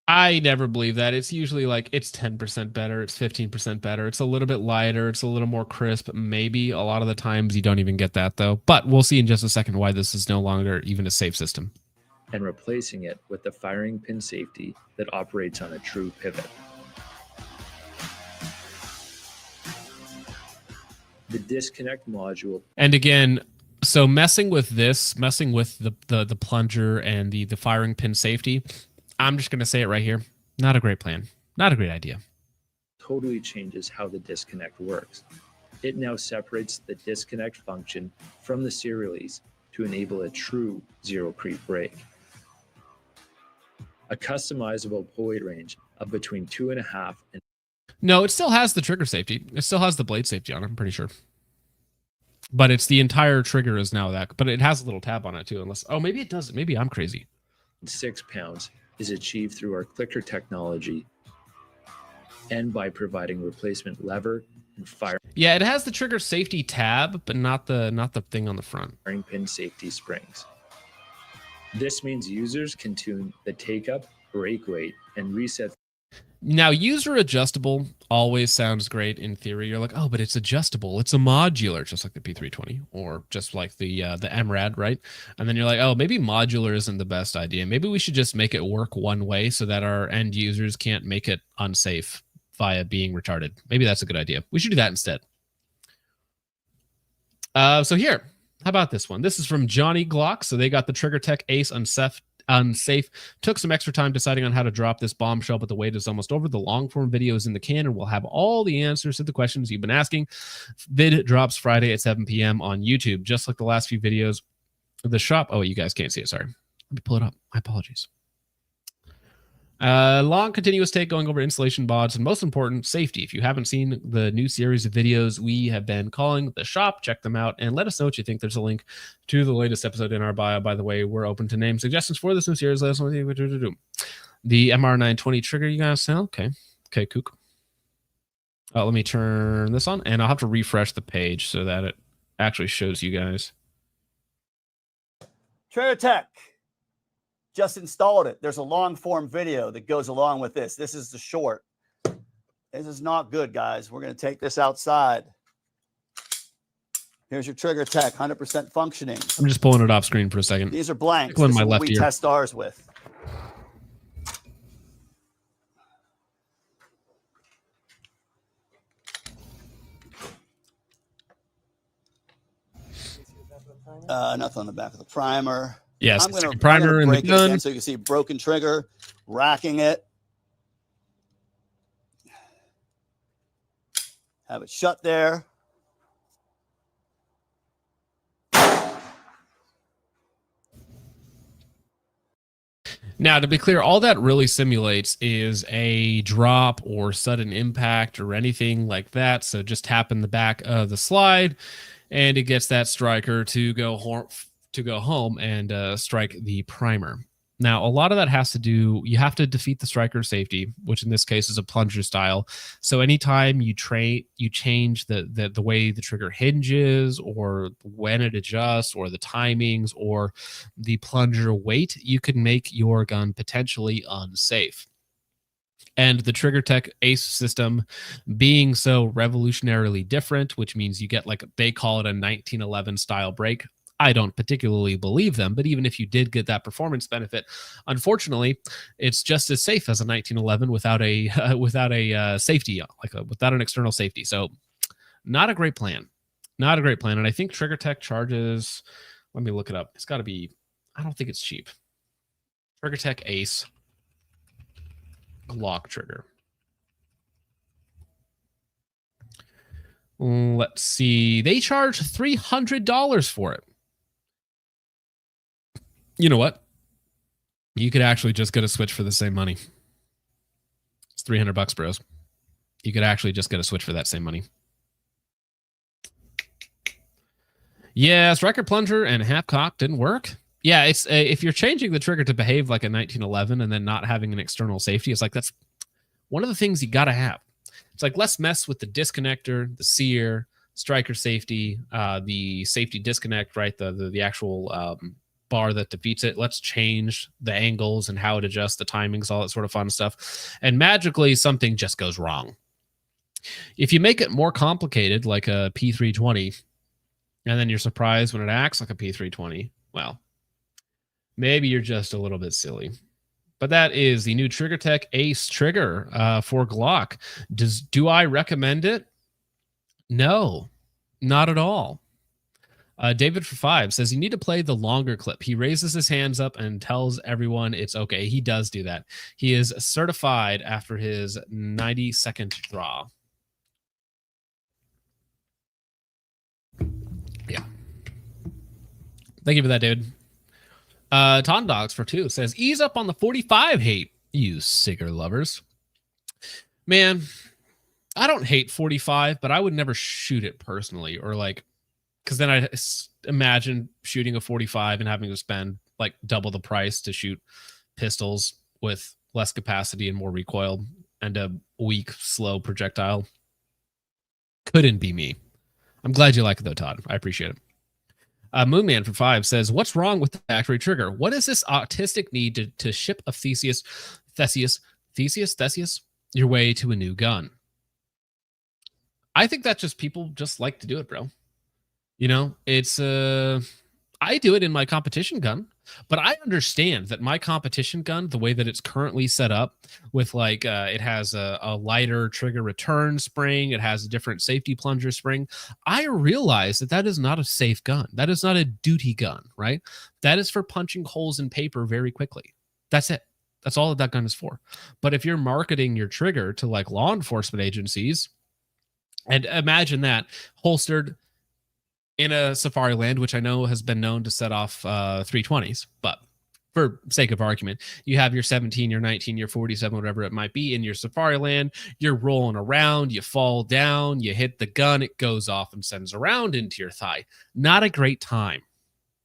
I never believe that. It's usually like it's 10% better, it's 15% better, it's a little bit lighter, it's a little more crisp. Maybe a lot of the times you don't even get that though. But we'll see in just a second why this is no longer even a safe system. And replacing it with the firing pin safety that operates on a true pivot. The disconnect module. And again, so messing with the plunger and the firing pin safety, I'm just going to say it right here. Not a great plan. Not a great idea. Totally changes how the disconnect works. It now separates the disconnect function from the sear release to enable a true zero creep break. A customizable pull weight range of between 2.5 and. No, it still has the trigger safety. It still has the blade safety on it, I'm pretty sure. But it's the entire trigger is now that, but it has a little tab on it too. Unless, oh, maybe it doesn't. Maybe I'm crazy. 6 pounds is achieved through our clicker technology and by providing replacement lever and firing Yeah, it has the trigger safety tab, but not the thing on the front. pin safety springs. This means users can tune the take-up, break weight, and reset. Now, user adjustable always sounds great in theory. You're like, oh, but it's adjustable. It's a modular, just like the P320 or just like the MRAD, right? And then you're like, oh, maybe modular isn't the best idea. Maybe we should just make it work one way so that our end users can't make it unsafe via being retarded. Maybe that's a good idea. We should do that instead. So here, how about this one? This is from Johnny Glock. So they got the Trigger Tech Ace unsafe. Took some extra time deciding on how to drop this bombshell, but the wait is almost over. The long form video is in the can, and we'll have all the answers to the questions you've been asking. Vid drops Friday at 7 p.m. on YouTube, just like the last few videos. The shop. Oh, you guys can't see it. Sorry. Let me pull it up. My apologies. Long continuous take going over installation bods and most important, safety. If you haven't seen the new series of videos we have been calling The Shop, check them out and let us know what you think. There's a link to the latest episode in our bio. By the way, we're open to name suggestions for this new series. Let us know what you do. The MR920 trigger you guys sell. Okay, kook. Let me turn this on and I'll have to refresh the page so that it actually shows you guys. Trigger Tech just installed it. There's a long form video that goes along with this. This is the short. This is not good, guys. We're going to take this outside. Here's your Trigger Tech, 100% functioning. I'm just pulling it off screen for a second. These are blanks. This This my is what left we ear. test ours with. Nothing on the back of the primer. Yes, I'm gonna primer and the break it gun. again so you can see broken trigger, racking it. Have it shut there. Now, to be clear, all that really simulates is a drop or sudden impact or anything like that. So just tap in the back of the slide, and it gets that striker to go home and strike the primer. Now, a lot of that has to do, you have to defeat the striker safety, which in this case is a plunger style. So anytime you change the way the trigger hinges or when it adjusts or the timings or the plunger weight, you can make your gun potentially unsafe. And the Trigger Tech Ace system being so revolutionarily different, which means you get, like, they call it a 1911 style break. I don't particularly believe them, but even if you did get that performance benefit, unfortunately, it's just as safe as a 1911 without a safety, without an external safety. So, not a great plan. Not a great plan. And I think Trigger Tech charges. Let me look it up. It's got to be. I don't think it's cheap. Trigger Tech Ace Glock trigger. Let's see. They charge $300 for it. You know what? You could actually just get a Switch for the same money. It's $300, bros. You could actually just get a Switch for that same money. Yeah, striker plunger and half cock didn't work. Yeah, it's if you're changing the trigger to behave like a 1911 and then not having an external safety, it's like that's one of the things you got to have. It's like, let's mess with the disconnector, the sear, striker safety, the safety disconnect, right? The actual bar that defeats it. Let's change the angles and how it adjusts, the timings, all that sort of fun stuff. And magically, something just goes wrong. If you make it more complicated, like a P320, and then you're surprised when it acts like a P320, well, maybe you're just a little bit silly. But that is the new Trigger Tech Ace trigger for Glock. Do I recommend it? No, not at all. David for 5 says you need to play the longer clip. He raises his hands up and tells everyone it's okay. He does do that. He is certified after his 90-second draw. Yeah. Thank you for that, David. Ton Dogs for 2 says, ease up on the 45 hate, you cigar lovers. Man, I don't hate 45, but I would never shoot it personally, or like Because then I imagine shooting a 45 and having to spend like double the price to shoot pistols with less capacity and more recoil and a weak, slow projectile. Couldn't be me. I'm glad you like it though, Todd. I appreciate it. Moonman for 5 says, "What's wrong with the factory trigger? What is this autistic need to ship a Theseus, your way to a new gun?" I think that just people just like to do it, bro. You know, it's I do it in my competition gun, but I understand that my competition gun, the way that it's currently set up with like it has a lighter trigger return spring, it has a different safety plunger spring. I realize that that is not a safe gun. That is not a duty gun, right? That is for punching holes in paper very quickly. That's it. That's all that gun is for. But if you're marketing your trigger to like law enforcement agencies, and imagine that holstered in a safari land, which I know has been known to set off 320s, but for sake of argument, you have your 17, your 19, your 47, whatever it might be in your safari land. You're rolling around, you fall down, you hit the gun, it goes off and sends a round into your thigh. Not a great time.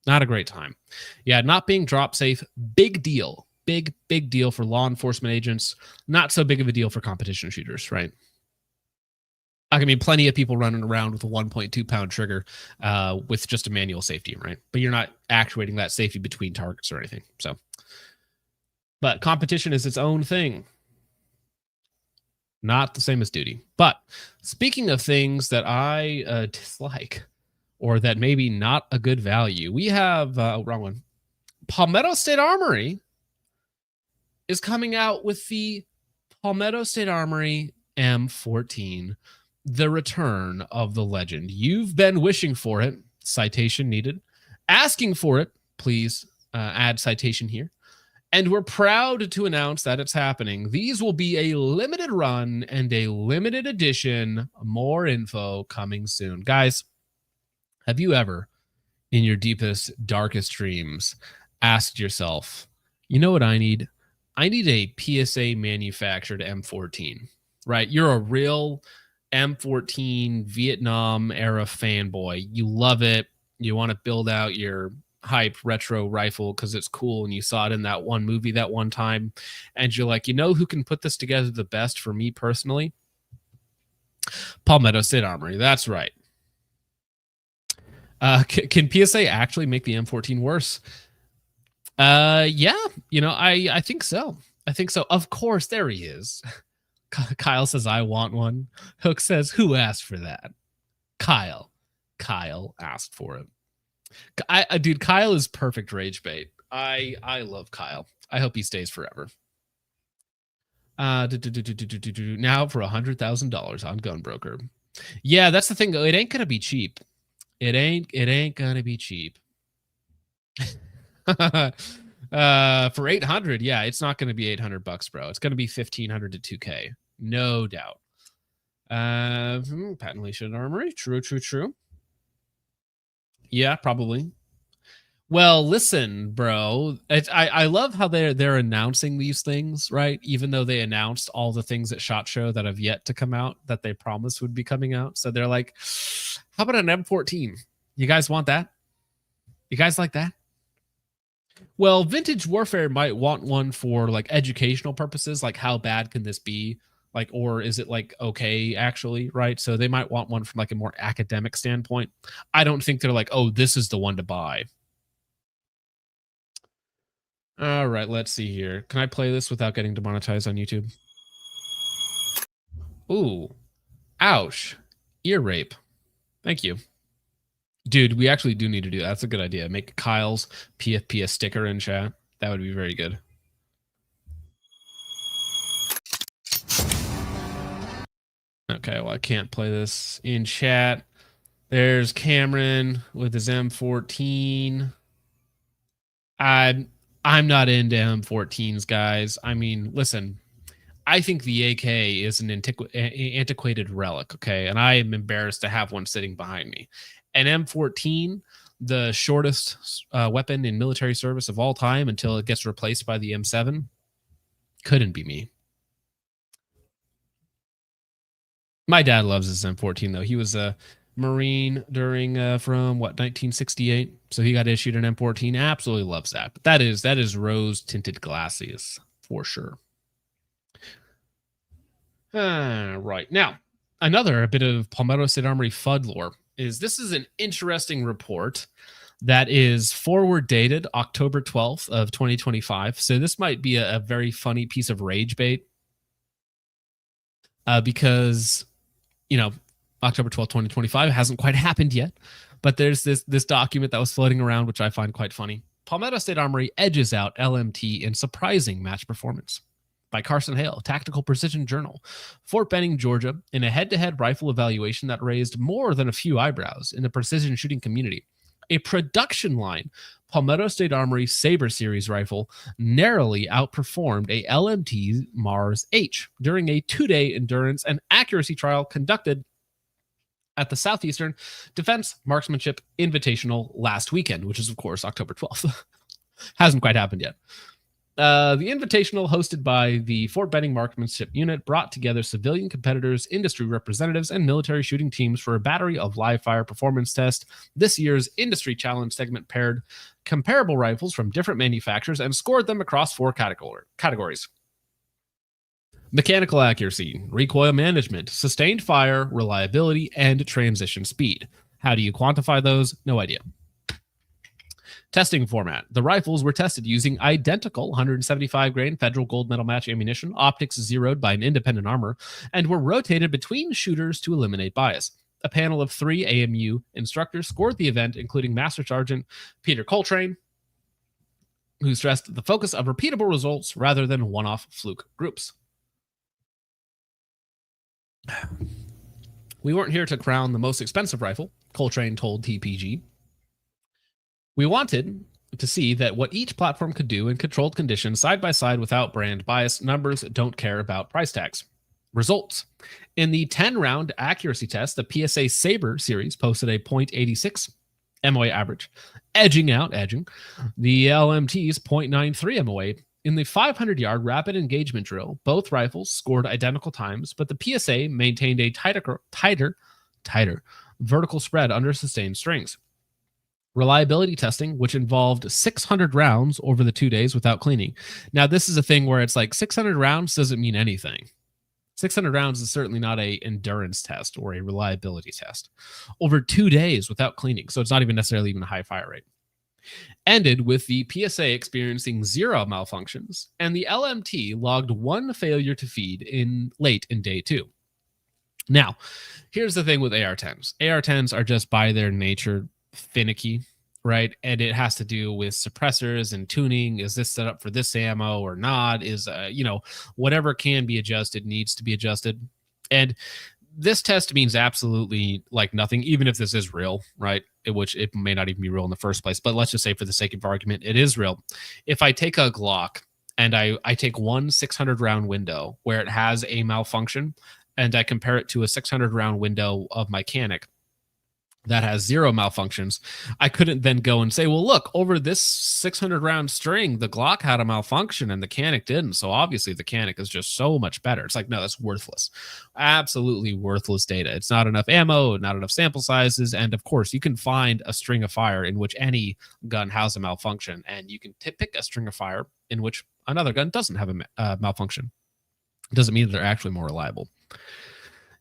Not a great time. Yeah, not being drop safe, big deal. Big deal for law enforcement agents. Not so big of a deal for competition shooters, right? I mean, plenty of people running around with a 1.2 pound trigger with just a manual safety, right? But you're not actuating that safety between targets or anything. So, but competition is its own thing. Not the same as duty. But speaking of things that I dislike or that maybe not a good value, we have, wrong one. Palmetto State Armory is coming out with the Palmetto State Armory M14. The return of the legend. You've been wishing for it. Citation needed. Asking for it. Please add citation here. And we're proud to announce that it's happening. These will be a limited run and a limited edition. More info coming soon. Guys, have you ever, in your deepest, darkest dreams, asked yourself, you know what I need? I need a PSA manufactured M14, right? You're a real M14 Vietnam era fanboy. You love it. You want to build out your hype retro rifle because it's cool and you saw it in that one movie that one time. And you're like, you know who can put this together the best for me personally? Palmetto State Armory. That's right. Can PSA actually make the M14 worse? Yeah, you know, I think so. I think so. Of course, there he is. Kyle says, I want one. Hook says, who asked for that? Kyle. Kyle asked for it. Dude, Kyle is perfect rage bait. I love Kyle. I hope he stays forever. Now for $100,000 on Gunbroker. Yeah, that's the thing. It ain't gonna be cheap. It ain't gonna be cheap. For 800, yeah, it's not going to be $800, bro. It's going to be 1,500 to 2K, no doubt. Patently Shed Armory, true. Yeah, probably. Well, listen, bro. I love how they're announcing these things, right? Even though they announced all the things at SHOT Show that have yet to come out that they promised would be coming out. So they're like, how about an M14? You guys want that? You guys like that? Well, Vintage Warfare might want one for like educational purposes, like how bad can this be? Like, or is it like okay, actually, right? So they might want one from like a more academic standpoint. I don't think they're like, oh, this is the one to buy. All right, let's see here. Can I play this without getting demonetized on YouTube? Ooh, ouch, ear rape. Thank you. Dude, we actually do need to do that. That's a good idea. Make Kyle's PFP a sticker in chat. That would be very good. Okay, well, I can't play this in chat. There's Cameron with his M14. I'm not into M14s, guys. I mean, listen, I think the AK is an antiquated relic, okay? And I am embarrassed to have one sitting behind me. An M14, the shortest weapon in military service of all time until it gets replaced by the M7, couldn't be me. My dad loves his M14, though. He was Marine during from what 1968. So he got issued an M14. Absolutely loves that. But that is rose tinted glasses for sure. Right now, a bit of Palmetto State Armory FUD lore is this is an interesting report that is forward dated October 12th of 2025. So this might be a very funny piece of rage bait because, you know, October 12th, 2025 hasn't quite happened yet, but there's this document that was floating around, which I find quite funny. Palmetto State Armory edges out LMT in surprising match performance. By Carson Hale, Tactical Precision Journal, Fort Benning, Georgia, in a head-to-head rifle evaluation that raised more than a few eyebrows in the precision shooting community. A production line Palmetto State Armory Sabre Series rifle narrowly outperformed a LMT Mars H during a 2-day endurance and accuracy trial conducted at the Southeastern Defense Marksmanship Invitational last weekend, which is, of course, October 12th. Hasn't quite happened yet. The Invitational, hosted by the Fort Benning Marksmanship Unit, brought together civilian competitors, industry representatives, and military shooting teams for a battery of live fire performance tests. This year's Industry Challenge segment paired comparable rifles from different manufacturers and scored them across 4 categories. Mechanical accuracy, recoil management, sustained fire, reliability, and transition speed. How do you quantify those? No idea. Testing format. The rifles were tested using identical 175 grain federal gold medal match ammunition, optics zeroed by an independent armor, and were rotated between shooters to eliminate bias. A panel of 3 AMU instructors scored the event, including Master Sergeant Peter Coltrane, who stressed the focus of repeatable results rather than one-off fluke groups. We weren't here to crown the most expensive rifle, Coltrane told TPG. We wanted to see that what each platform could do in controlled conditions side by side without brand bias. Numbers don't care about price tags. Results. In the 10-round accuracy test, the PSA Sabre series posted a .86 MOA average, edging the LMT's .93 MOA. In the 500-yard rapid engagement drill, both rifles scored identical times, but the PSA maintained a tighter vertical spread under sustained strings. Reliability testing, which involved 600 rounds over the 2 days without cleaning. Now, this is a thing where it's like 600 rounds doesn't mean anything. 600 rounds is certainly not an endurance test or a reliability test. Over 2 days without cleaning, so it's not even necessarily even a high fire rate. Ended with the PSA experiencing 0 malfunctions, and the LMT logged 1 failure to feed late in day 2. Now, here's the thing with AR-10s. AR-10s are just by their nature finicky, right? And it has to do with suppressors and tuning. Is this set up for this ammo or not? Is whatever can be adjusted needs to be adjusted. And this test means absolutely like nothing, even if this is real, right? Which it may not even be real in the first place, but let's just say for the sake of argument, it is real. If I take a Glock and I take one 600 round window where it has a malfunction and I compare it to a 600 round window of my Canic that has 0 malfunctions, I couldn't then go and say, well, look, over this 600 round string, the Glock had a malfunction and the Canic didn't. So obviously the Canic is just so much better. It's like, no, that's worthless. Absolutely worthless data. It's not enough ammo, not enough sample sizes. And of course, you can find a string of fire in which any gun has a malfunction. And you can pick a string of fire in which another gun doesn't have a malfunction. It doesn't mean that they're actually more reliable.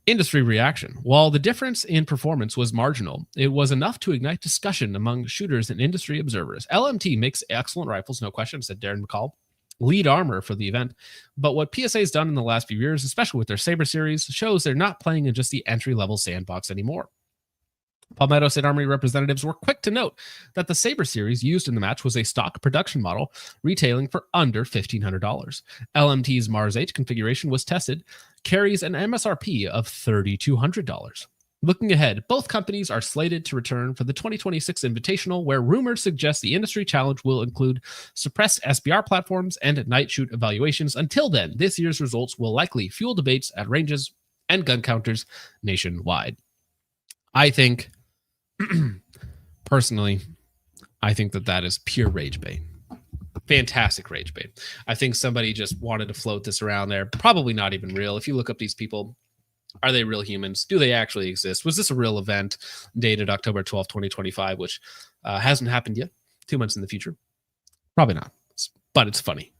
Industry reaction. While the difference in performance was marginal, it was enough to ignite discussion among shooters and industry observers. LMT makes excellent rifles, no question, said Darren McCall, lead armor for the event. But what PSA has done in the last few years, especially with their Sabre series, shows they're not playing in just the entry-level sandbox anymore. Palmetto State Armory representatives were quick to note that the Sabre series used in the match was a stock production model retailing for under $1,500. LMT's Mars H configuration was tested, carries an MSRP of $3,200. Looking ahead, both companies are slated to return for the 2026 Invitational, where rumors suggest the industry challenge will include suppressed SBR platforms and night shoot evaluations. Until then, this year's results will likely fuel debates at ranges and gun counters nationwide. I think, personally, I think that is pure rage bait. Fantastic rage bait. I think somebody just wanted to float this around there. Probably not even real. If you look up these people, Are they real humans? Do they actually exist? Was this a real event dated October 12th, 2025, which hasn't happened yet? 2 months in the future? Probably not, but it's funny.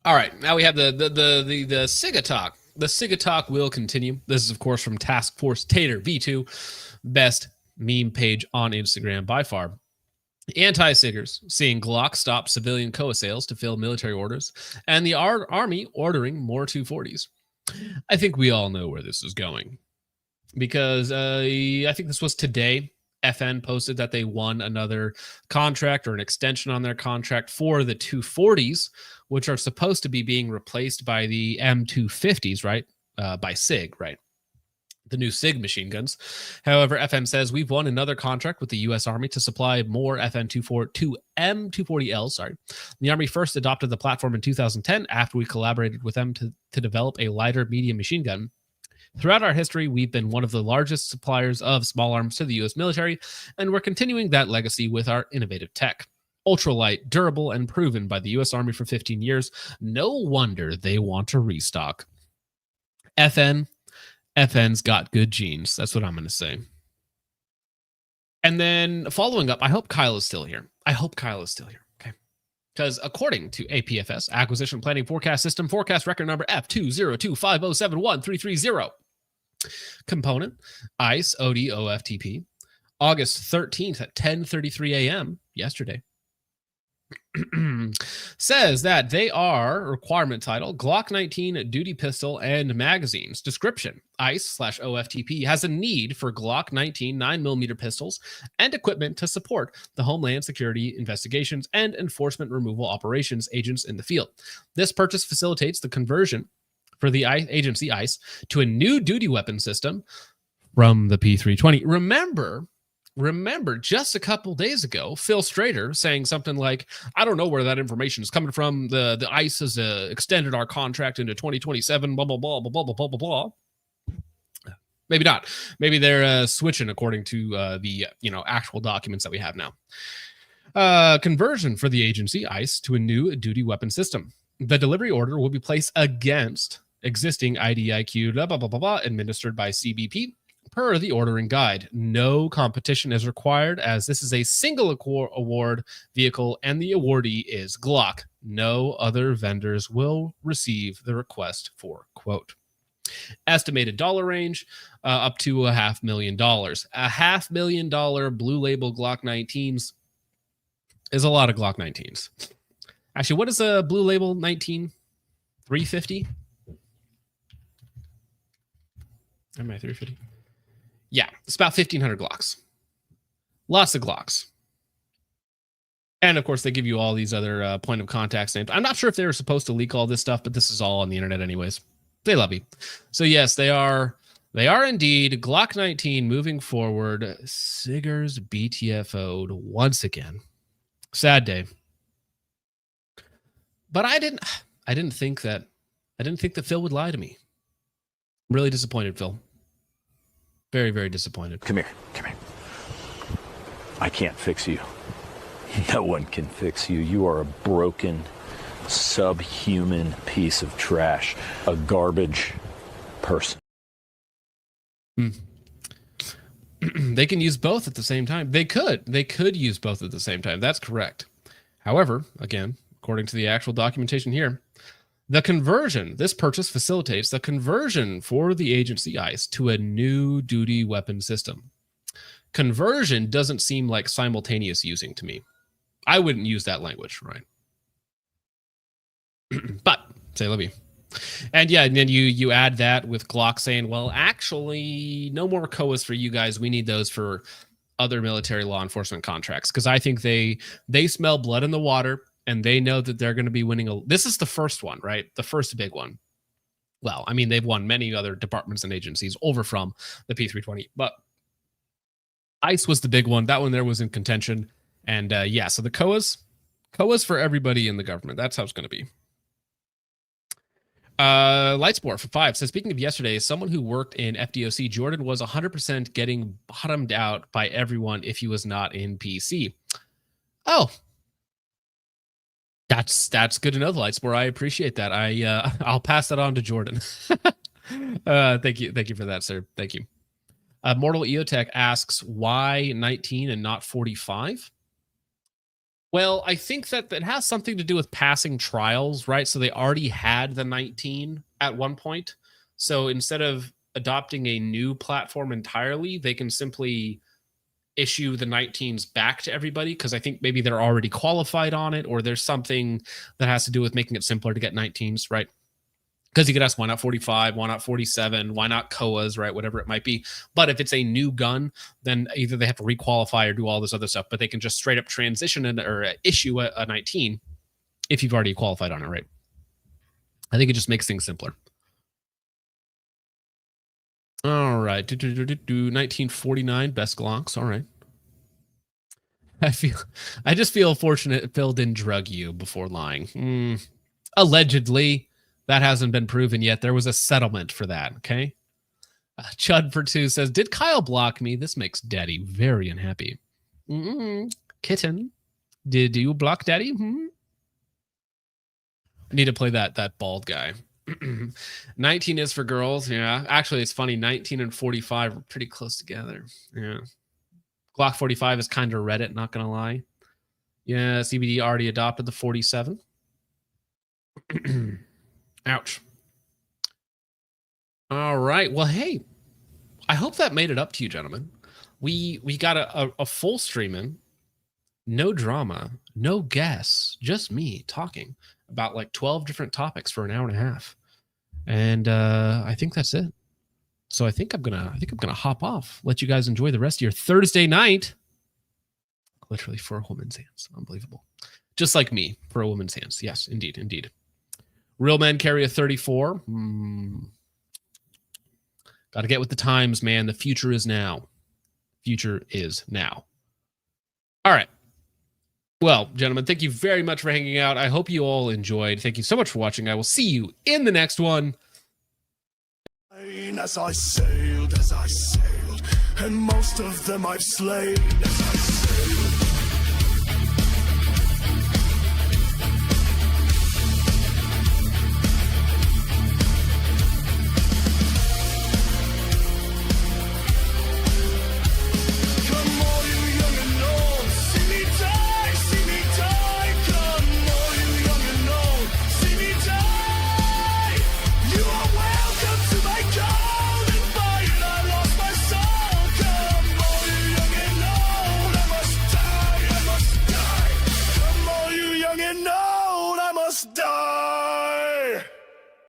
All right, now we have the SIGA talk. The SIGA talk will continue. This is, of course, from Task Force Tater V2, best meme page on Instagram by far. Anti-SIGers seeing Glock stop civilian COA sales to fill military orders, and the Army ordering more 240s. I think we all know where this is going, because I think this was today. FN posted that they won another contract or an extension on their contract for the 240s, which are supposed to be being replaced by the M250s, right? By SIG, right? The new SIG machine guns. However, FN says we've won another contract with the U.S. Army to supply more M240Ls. Sorry, the Army first adopted the platform in 2010 after we collaborated with them to develop a lighter medium machine gun. Throughout our history, we've been one of the largest suppliers of small arms to the U.S. military, and we're continuing that legacy with our innovative tech. Ultralight, durable, and proven by the U.S. Army for 15 years. No wonder they want to restock. FN's got good genes. That's what I'm going to say. And then following up, I hope Kyle is still here. Okay. Because according to APFS, Acquisition Planning Forecast System, forecast record number F20250713330. Component, ICE ODOFTP, August 13th at 10:33 a.m. yesterday. Says that they are requirement title Glock 19 duty pistol and magazines. Description: ICE/OFTP has a need for Glock 19 9mm pistols and equipment to support the Homeland Security investigations and enforcement removal operations agents in the field. This purchase facilitates the conversion for the agency ICE to a new duty weapon system from the P320. Remember, just a couple days ago, Phil Strader saying something like, I don't know where that information is coming from. The ICE has extended our contract into 2027, blah, blah, blah, blah, blah, blah, blah, blah. Maybe not. Maybe they're switching according to the actual documents that we have now. Conversion for the agency ICE to a new duty weapon system. The delivery order will be placed against existing IDIQ, blah, blah, blah, blah, blah, administered by CBP. Per the ordering guide, no competition is required as this is a single award vehicle and the awardee is Glock. No other vendors will receive the request for quote. Estimated dollar range up to $500,000. $500,000 blue label Glock 19s is a lot of Glock 19s. Actually, what is a blue label 19? 350? Am I 350? Yeah, it's about 1,500 Glocks. Lots of Glocks. And, of course, they give you all these other point of contacts names. I'm not sure if they were supposed to leak all this stuff, but this is all on the internet anyways. They love you. So, yes, they are indeed Glock 19 moving forward. Siggers BTFO'd once again. Sad day. But I didn't think that Phil would lie to me. I'm really disappointed, Phil. Very, very disappointed. Come here. I can't fix you. No one can fix you. You are a broken, subhuman piece of trash. A garbage person. They can use both at the same time. They could use both at the same time. That's correct. However, again, according to the actual documentation here, this purchase facilitates the conversion for the agency ICE to a new duty weapon system. Conversion doesn't seem like simultaneous using to me. I wouldn't use that language, right? But, say la vie. And yeah, and then you add that with Glock saying, well, actually, no more COAs for you guys. We need those for other military law enforcement contracts. Because I think they smell blood in the water. And they know that they're going to be winning. This is the first one, right? The first big one. Well, I mean, they've won many other departments and agencies over from the P320. But ICE was the big one. That one there was in contention. And yeah, so the COAs for everybody in the government. That's how it's going to be. Lightsport for 5 says, speaking of yesterday, someone who worked in FDOC, Jordan was 100% getting bottomed out by everyone if he was not in PC. Oh, that's good to know, the Lightsport. I appreciate that. I'll pass that on to Jordan. Thank you for that, sir. Thank you. Mortal Eotech asks, why 19 and not 45? Well, I think that has something to do with passing trials, right? So they already had the 19 at one point. So instead of adopting a new platform entirely, they can simply issue the 19s back to everybody, because I think maybe they're already qualified on it, or there's something that has to do with making it simpler to get 19s, right? Because you could ask, why not 45? Why not 47? Why not COAs, right? Whatever it might be. But if it's a new gun, then either they have to requalify or do all this other stuff, but they can just straight up transition or issue a 19 if you've already qualified on it, right? I think it just makes things simpler. All right. 1949, best Glocks. All right. I just feel fortunate Phil didn't drug you before lying. Allegedly. That hasn't been proven yet. There was a settlement for that, okay? Chud for 2 says, did Kyle block me? This makes Daddy very unhappy. Kitten, did you block Daddy? I need to play that bald guy. 19 is for girls. Yeah, actually, it's funny. 19 and 45 are pretty close together. Yeah. Glock 45 is kind of Reddit, not going to lie. Yeah, CBD already adopted the 47. Ouch. All right. Well, hey, I hope that made it up to you, gentlemen. We got a full stream in, no drama, no guests, just me talking about like 12 different topics for an hour and a half, and I think that's it. So I think I'm gonna hop off. Let you guys enjoy the rest of your Thursday night. Literally for a woman's hands, unbelievable. Just like me for a woman's hands. Yes, indeed, indeed. Real men carry a 34. Got to get with the times, man. The future is now. Future is now. All right. Well, gentlemen, thank you very much for hanging out. I hope you all enjoyed. Thank you so much for watching. I will see you in the next one. As I sailed, and most of them I've slain as I sailed.